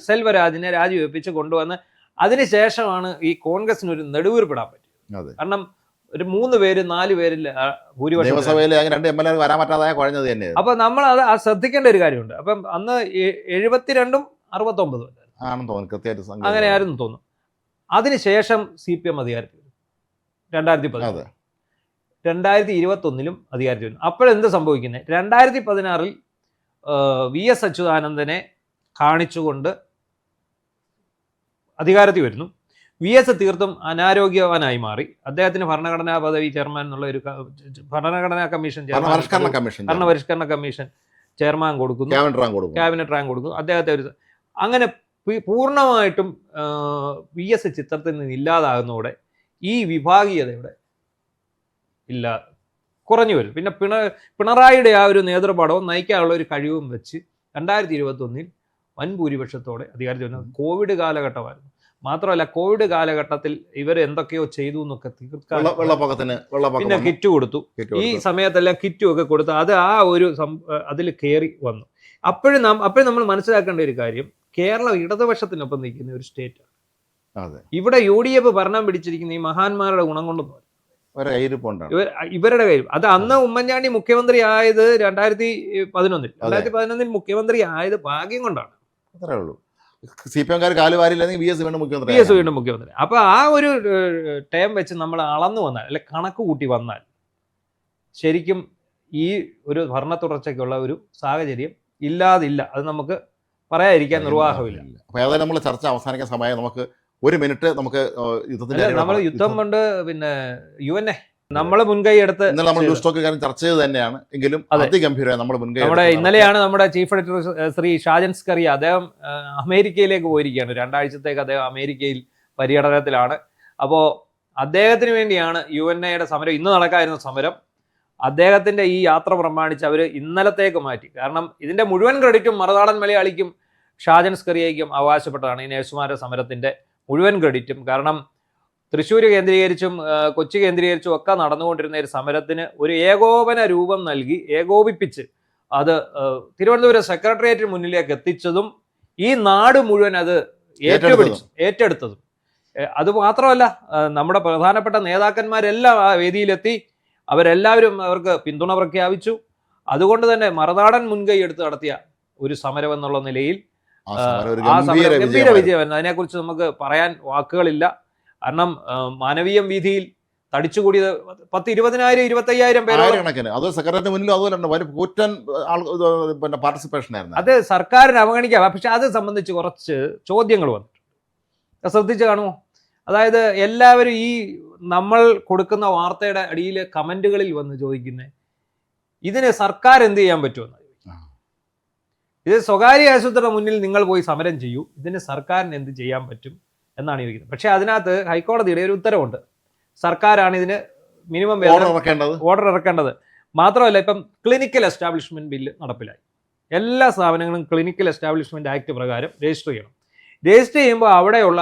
S1: സെൽവരാജിനെ രാജിവെപ്പിച്ച് കൊണ്ടുവന്ന് അതിനുശേഷമാണ് ഈ കോൺഗ്രസിന് ഒരു നെടുവീർപ്പിടാൻ പറ്റിയത്. കാരണം ഒരു 3 പേര് 4 പേരിൽ ഭൂരിപക്ഷം
S2: വരാൻ പറ്റാതെ കുഴഞ്ഞത് തന്നെ.
S1: അപ്പൊ നമ്മൾ അത് ശ്രദ്ധിക്കേണ്ട ഒരു കാര്യമുണ്ട്. അപ്പം അന്ന് 72 69 അങ്ങനെയായിരുന്നു തോന്നുന്നു. അതിനുശേഷം CPM അധികാരത്തിൽ വരും 2010. 2021 അധികാരത്തിൽ വരും. അപ്പോഴെന്ത് സംഭവിക്കുന്നത്? 2016 VS അച്യുതാനന്ദനെ കാണിച്ചുകൊണ്ട് അധികാരത്തിൽ വരുന്നു. VS തീർത്തും അനാരോഗ്യവാനായി മാറി. അദ്ദേഹത്തിന് ഭരണഘടനാ പദവി ചെയർമാൻ എന്നുള്ള ഒരു ഭരണഘടനാ കമ്മീഷൻ ഭരണപരിഷ്കരണ കമ്മീഷൻ ചെയർമാൻ കൊടുക്കുന്നു, ക്യാബിനറ്റ് റാങ്ക് കൊടുക്കുന്നു. അദ്ദേഹത്തെ ഒരു അങ്ങനെ പൂർണ്ണമായിട്ടും VS ചിത്രത്തിൽ നിന്ന് ഇല്ലാതാകുന്നതോടെ ഈ വിഭാഗീയതയുടെ ഇല്ല കുറഞ്ഞു വരും. പിന്നെ പിണറായിയുടെ ആ ഒരു നേതൃപാഠവും നയിക്കാനുള്ള ഒരു കഴിവും വെച്ച് 2021 വൻ ഭൂരിപക്ഷത്തോടെ അധികാരത്തിൽ വരുന്നത് കോവിഡ് കാലഘട്ടമായിരുന്നു. മാത്രമല്ല കോവിഡ് കാലഘട്ടത്തിൽ ഇവർ എന്തൊക്കെയോ ചെയ്തു എന്നൊക്കെ തീർക്കാൻ പിന്നെ കിറ്റ് കൊടുത്തു. ഈ സമയത്തെല്ലാം കിറ്റും ഒക്കെ കൊടുത്തു. അത് ആ ഒരു അതിൽ കയറി വന്നു. അപ്പോഴും നമ്മൾ മനസ്സിലാക്കേണ്ട ഒരു കാര്യം, കേരളം ഇടതുപക്ഷത്തിനൊപ്പം നിൽക്കുന്ന ഒരു സ്റ്റേറ്റാണ്. ഇവിടെ UDF ഭരണം പിടിച്ചിരിക്കുന്ന ഈ മഹാന്മാരുടെ ഗുണം കൊണ്ടൊന്നും ഇവരുടെ കയ്യിൽ. അത് അന്ന് ഉമ്മൻചാണ്ടി മുഖ്യമന്ത്രി ആയത് 2011 മുഖ്യമന്ത്രി ആയത് ഭാഗ്യം കൊണ്ടാണ്.
S2: അത്രേ ഉള്ളൂ. CPM-കാർ കാലുവാരില്ലെങ്കിൽ VS വീണ്ടും
S1: മുഖ്യമന്ത്രി. അപ്പൊ ആ ഒരു ടേം വെച്ച് നമ്മൾ അളന്നു വന്നാൽ, അല്ലെ കണക്ക് കൂട്ടി വന്നാൽ, ശരിക്കും ഈ ഒരു ഭരണ തുടർച്ചയ്ക്കുള്ള ഒരു സാഹചര്യം ഇല്ലാതില്ല. അത് നമുക്ക് പറയാതിരിക്കാൻ നിർവാഹമില്ല.
S2: അപ്പൊ ഏതായാലും നമ്മൾ ചർച്ച അവസാനിക്കാൻ സമയം നമുക്ക് 1 മിനിറ്റ് നമുക്ക്
S1: നമ്മൾ യുദ്ധം കൊണ്ട് പിന്നെ UNA നമ്മൾ മുൻകൈ എടുത്ത്
S2: ചർച്ച ചെയ്ത് തന്നെയാണ്. എങ്കിലും അതിഗംഭീരമായി നമ്മൾ മുൻകൈ.
S1: ഇന്നലെയാണ് നമ്മുടെ ചീഫ് എഡിറ്റർ ശ്രീ ഷാജൻ സ്കറിയ, അദ്ദേഹം അമേരിക്കയിലേക്ക് പോയിരിക്കുകയാണ്. 2 ആഴ്ചത്തേക്ക് അദ്ദേഹം അമേരിക്കയിൽ പര്യടനത്തിലാണ്. അപ്പോൾ അദ്ദേഹത്തിന് വേണ്ടിയാണ് UNA-യുടെ സമരം, ഇന്ന് നടക്കാതിരുന്ന സമരം, അദ്ദേഹത്തിന്റെ ഈ യാത്ര പ്രമാണിച്ച് അവർ ഇന്നലത്തേക്ക് മാറ്റി. കാരണം ഇതിന്റെ മുഴുവൻ ക്രെഡിറ്റും മറുനാടൻ മലയാളിക്കും ഷാജൻ സ്കറിയയ്ക്കും അവകാശപ്പെട്ടതാണ്. ഈ നഴ്സുമാരുടെ സമരത്തിന്റെ മുഴുവൻ ക്രെഡിറ്റും. കാരണം തൃശ്ശൂർ കേന്ദ്രീകരിച്ചും കൊച്ചി കേന്ദ്രീകരിച്ചും ഒക്കെ നടന്നുകൊണ്ടിരുന്ന ഒരു സമരത്തിന് ഒരു ഏകോപന രൂപം നൽകി ഏകോപിപ്പിച്ച് അത് തിരുവനന്തപുരം സെക്രട്ടേറിയറ്റിന് മുന്നിലേക്ക് എത്തിച്ചതും ഈ നാട് മുഴുവൻ അത് ഏറ്റെടുത്തതും. അതുമാത്രമല്ല, നമ്മുടെ പ്രധാനപ്പെട്ട നേതാക്കന്മാരെല്ലാം ആ വേദിയിലെത്തി. അവരെല്ലാവരും അവർക്ക് പിന്തുണ പ്രഖ്യാപിച്ചു. അതുകൊണ്ട് തന്നെ മറുനാടൻ മുൻകൈ എടുത്ത് നടത്തിയ ഒരു സമരം എന്നുള്ള നിലയിൽ ആ സമരം ഗംഭീര വിജയമായിരുന്നു. അതിനെക്കുറിച്ച് നമുക്ക് പറയാൻ വാക്കുകളില്ല. കാരണം മാനവീയം വീതിയിൽ തടിച്ചുകൂടിയത് 10,000-20,000 25,000 പേര്. അത് സർക്കാരിന് അവഗണിക്കാം. പക്ഷെ അത് സംബന്ധിച്ച് കുറച്ച് ചോദ്യങ്ങൾ വന്നിട്ടുണ്ട്, ശ്രദ്ധിച്ചു കാണുമോ? അതായത് എല്ലാവരും ഈ നമ്മൾ കൊടുക്കുന്ന വാർത്തയുടെ അടിയിൽ കമന്റുകളിൽ വന്ന് ചോദിക്കുന്നത്, ഇതിന് സർക്കാർ എന്ത് ചെയ്യാൻ പറ്റുമെന്ന്. ഇത് സ്വകാര്യ ആശുപത്രിയുടെ മുന്നിൽ നിങ്ങൾ പോയി സമരം ചെയ്യൂ, ഇതിന് സർക്കാരിന് എന്ത് ചെയ്യാൻ പറ്റും എന്നാണ് ചോദിക്കുന്നത്. പക്ഷെ അതിനകത്ത് ഹൈക്കോടതിയുടെ ഒരു ഉത്തരവുണ്ട്. സർക്കാരാണ് ഇതിന് മിനിമം ഓർഡർ ഇറക്കേണ്ടത്. മാത്രമല്ല, ഇപ്പം ക്ലിനിക്കൽ എസ്റ്റാബ്ലിഷ്മെന്റ് ബില്ല് നടപ്പിലായി. എല്ലാ സ്ഥാപനങ്ങളും ക്ലിനിക്കൽ എസ്റ്റാബ്ലിഷ്മെന്റ് ആക്ട് പ്രകാരം രജിസ്റ്റർ ചെയ്യണം. രജിസ്റ്റർ ചെയ്യുമ്പോൾ അവിടെയുള്ള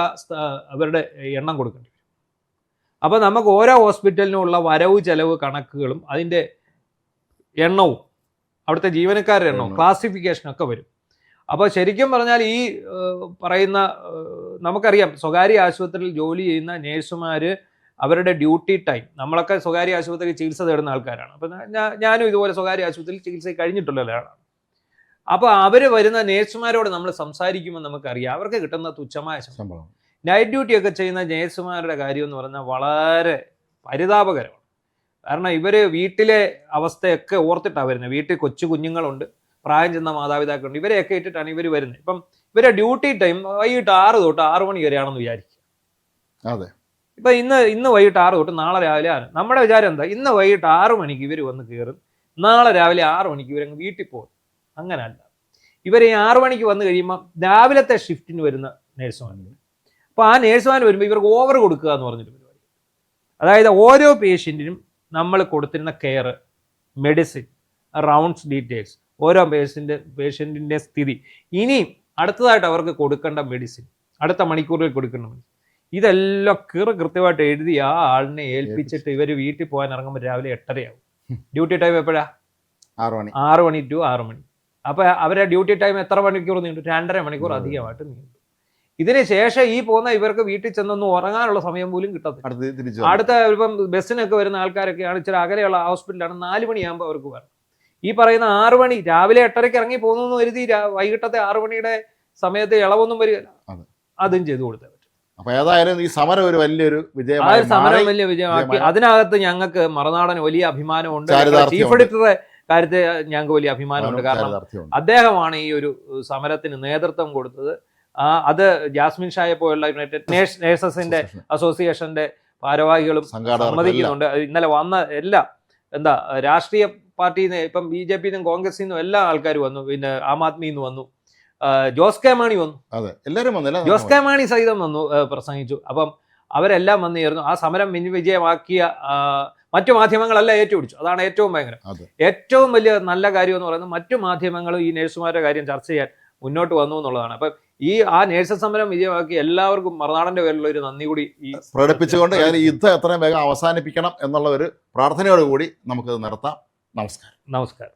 S1: അവരുടെ എണ്ണം കൊടുക്കേണ്ടി വരും. അപ്പോൾ നമുക്ക് ഓരോ ഹോസ്പിറ്റലിനുമുള്ള വരവ് ചെലവ് കണക്കുകളും അതിൻ്റെ എണ്ണവും അവിടുത്തെ ജീവനക്കാരുടെ എണ്ണവും ക്ലാസിഫിക്കേഷനൊക്കെ വരും. അപ്പോൾ ശരിക്കും പറഞ്ഞാൽ ഈ പറയുന്ന, നമുക്കറിയാം സ്വകാര്യ ആശുപത്രിയിൽ ജോലി ചെയ്യുന്ന നേഴ്സുമാർ അവരുടെ ഡ്യൂട്ടി ടൈം, നമ്മളൊക്കെ സ്വകാര്യ ആശുപത്രിയിൽ ചികിത്സ തേടുന്ന ആൾക്കാരാണ്. അപ്പം ഞാനും ഇതുപോലെ സ്വകാര്യ ആശുപത്രിയിൽ ചികിത്സ കഴിഞ്ഞിട്ടുള്ള ഒരാളാണ്. അപ്പോൾ അവർ വരുന്ന നേഴ്സുമാരോട് നമ്മൾ സംസാരിക്കുമ്പോൾ നമുക്കറിയാം അവർക്ക് കിട്ടുന്ന തുച്ഛമായ ശമ്പളം. നൈറ്റ് ഡ്യൂട്ടി ഒക്കെ ചെയ്യുന്ന നേഴ്സുമാരുടെ കാര്യം എന്ന് പറഞ്ഞാൽ വളരെ പരിതാപകരമാണ്. കാരണം ഇവർ വീട്ടിലെ അവസ്ഥയൊക്കെ ഓർത്തിട്ടാണ് വരുന്നത്. വീട്ടിൽ കൊച്ചു കുഞ്ഞുങ്ങളുണ്ട്, പ്രായം ചെന്ന മാതാപിതാക്കളുണ്ട്, ഇവരെയൊക്കെ ഇട്ടിട്ടാണ് ഇവർ വരുന്നത്. ഇപ്പം ഇവരെ ഡ്യൂട്ടി ടൈം വൈകിട്ട് 6 തൊട്ട് 6 മണി വരെയാണെന്ന് വിചാരിക്കുക.
S2: അതെ.
S1: ഇപ്പൊ ഇന്ന് വൈകിട്ട് 6 തൊട്ട് നാളെ രാവിലെ 6. നമ്മുടെ വിചാരം എന്താ, ഇന്ന് വൈകിട്ട് 6 മണിക്ക് ഇവർ വന്ന് കയറും, നാളെ രാവിലെ 6 മണിക്ക് ഇവരങ്ങ് വീട്ടിൽ പോകും. അങ്ങനല്ല. ഇവർ ഈ 6 മണിക്ക് വന്നു കഴിയുമ്പോൾ രാവിലത്തെ ഷിഫ്റ്റിന് വരുന്ന നേഴ്സുമാരുണ്ട്. അപ്പോൾ ആ നേഴ്സുമാർ വരുമ്പോൾ ഇവർക്ക് ഓവർ കൊടുക്കുക എന്ന് പറഞ്ഞിട്ട് പരിപാടി. അതായത് ഓരോ പേഷ്യൻറ്റിനും നമ്മൾ കൊടുത്തിരുന്ന കെയർ, മെഡിസിൻ, റൗണ്ട്സ് ഡീറ്റെയിൽസ്, ഓരോ പേഷ്യൻറ്റിൻ്റെ സ്ഥിതി, ഇനിയും അടുത്തതായിട്ട് അവർക്ക് കൊടുക്കേണ്ട മെഡിസിൻ, അടുത്ത മണിക്കൂറിൽ കൊടുക്കേണ്ട മെഡിസിൻ, ഇതെല്ലാം കൃത്യമായിട്ട് എഴുതി ആ ആളിനെ ഏൽപ്പിച്ചിട്ട് ഇവർ വീട്ടിൽ പോകാൻ ഇറങ്ങുമ്പോൾ രാവിലെ 8:30 ഡ്യൂട്ടി ടൈം എപ്പോഴാണ്? 6 മണി ടു 6 മണി. അപ്പോൾ അവരുടെ ഡ്യൂട്ടി ടൈം എത്ര മണിക്കൂർ നീണ്ടു? 2.5 മണിക്കൂർ അധികമായിട്ട് നീണ്ടു. ഇതിന് ശേഷം ഈ പോകുന്ന ഇവർക്ക് വീട്ടിൽ ചെന്നൊന്നും ഉറങ്ങാനുള്ള സമയം പോലും കിട്ടത്തില്ല. അടുത്ത ഇപ്പം ബസ്സിനൊക്കെ വരുന്ന ആൾക്കാരൊക്കെയാണ് ഇച്ചിരി അകലെയുള്ള ഹോസ്പിറ്റലാണ്, 4 മണിയാകുമ്പോൾ അവർക്ക് വരണം. ഈ പറയുന്ന 6 മണി രാവിലെ 8:30 ഇറങ്ങി പോകുന്നു കരുതി വൈകിട്ടത്തെ 6 മണിയുടെ സമയത്ത് ഇളവൊന്നും വരികയില്ല. അതും ചെയ്തു കൊടുത്തേ പറ്റും.
S2: അപ്പൊ ഏതായാലും ഈ സമരം ഒരു വലിയൊരു വിജയമായി.
S1: സമരം വലിയ വിജയമാക്കി. അതിനകത്ത് ഞങ്ങൾക്ക് മറുനാടൻ വലിയ അഭിമാനമുണ്ട്. ചീഫ് എഡിറ്ററെ കാര്യത്തിൽ ഞങ്ങൾക്ക് വലിയ അഭിമാനമുണ്ട്. കാരണം അദ്ദേഹമാണ് ഈ ഒരു സമരത്തിന് നേതൃത്വം കൊടുത്തത്. അത് ജാസ്മിൻ ഷായെ പോലുള്ള യുണൈറ്റഡ് നേഴ്സസിന്റെ അസോസിയേഷന്റെ ഭാരവാഹികളും സമ്മതിക്കുന്നുണ്ട്. ഇന്നലെ വന്ന എല്ലാ രാഷ്ട്രീയ പാർട്ടിയിൽ നിന്ന്, ഇപ്പം BJP ന്നും കോൺഗ്രസിൽ നിന്നും എല്ലാ ആൾക്കാരും വന്നു. പിന്നെ ആം ആദ്മിയിൽ നിന്ന് വന്നു, ജോസ് കെ മാണി വന്നു, ജോസ് കെ മാണി സഹിതം വന്നു, പ്രസംഗിച്ചു. അപ്പം അവരെല്ലാം വന്നു ചേർന്നു. ആ സമരം വിജയമാക്കിയ മറ്റു മാധ്യമങ്ങളല്ല ഏറ്റുപിടിച്ചു. അതാണ് ഏറ്റവും ഭയങ്കരം. ഏറ്റവും വലിയ നല്ല കാര്യം എന്ന് പറയുന്നത് മറ്റു മാധ്യമങ്ങളും ഈ നേഴ്സുമാരുടെ കാര്യം ചർച്ച ചെയ്യാൻ മുന്നോട്ട് വന്നു എന്നുള്ളതാണ്. അപ്പം ആ നേഴ്സ് സമരം വിജയമാക്കി എല്ലാവർക്കും മറുനാടന്റെ പേരിലുള്ള ഒരു നന്ദി കൂടി
S2: പ്രകടിപ്പിച്ചുകൊണ്ട് ഈ യുദ്ധം എത്രയും വേഗം അവസാനിപ്പിക്കണം എന്നുള്ള ഒരു പ്രാർത്ഥനയോടുകൂടി നമുക്ക് നിർത്താം. നമസ്കാരം.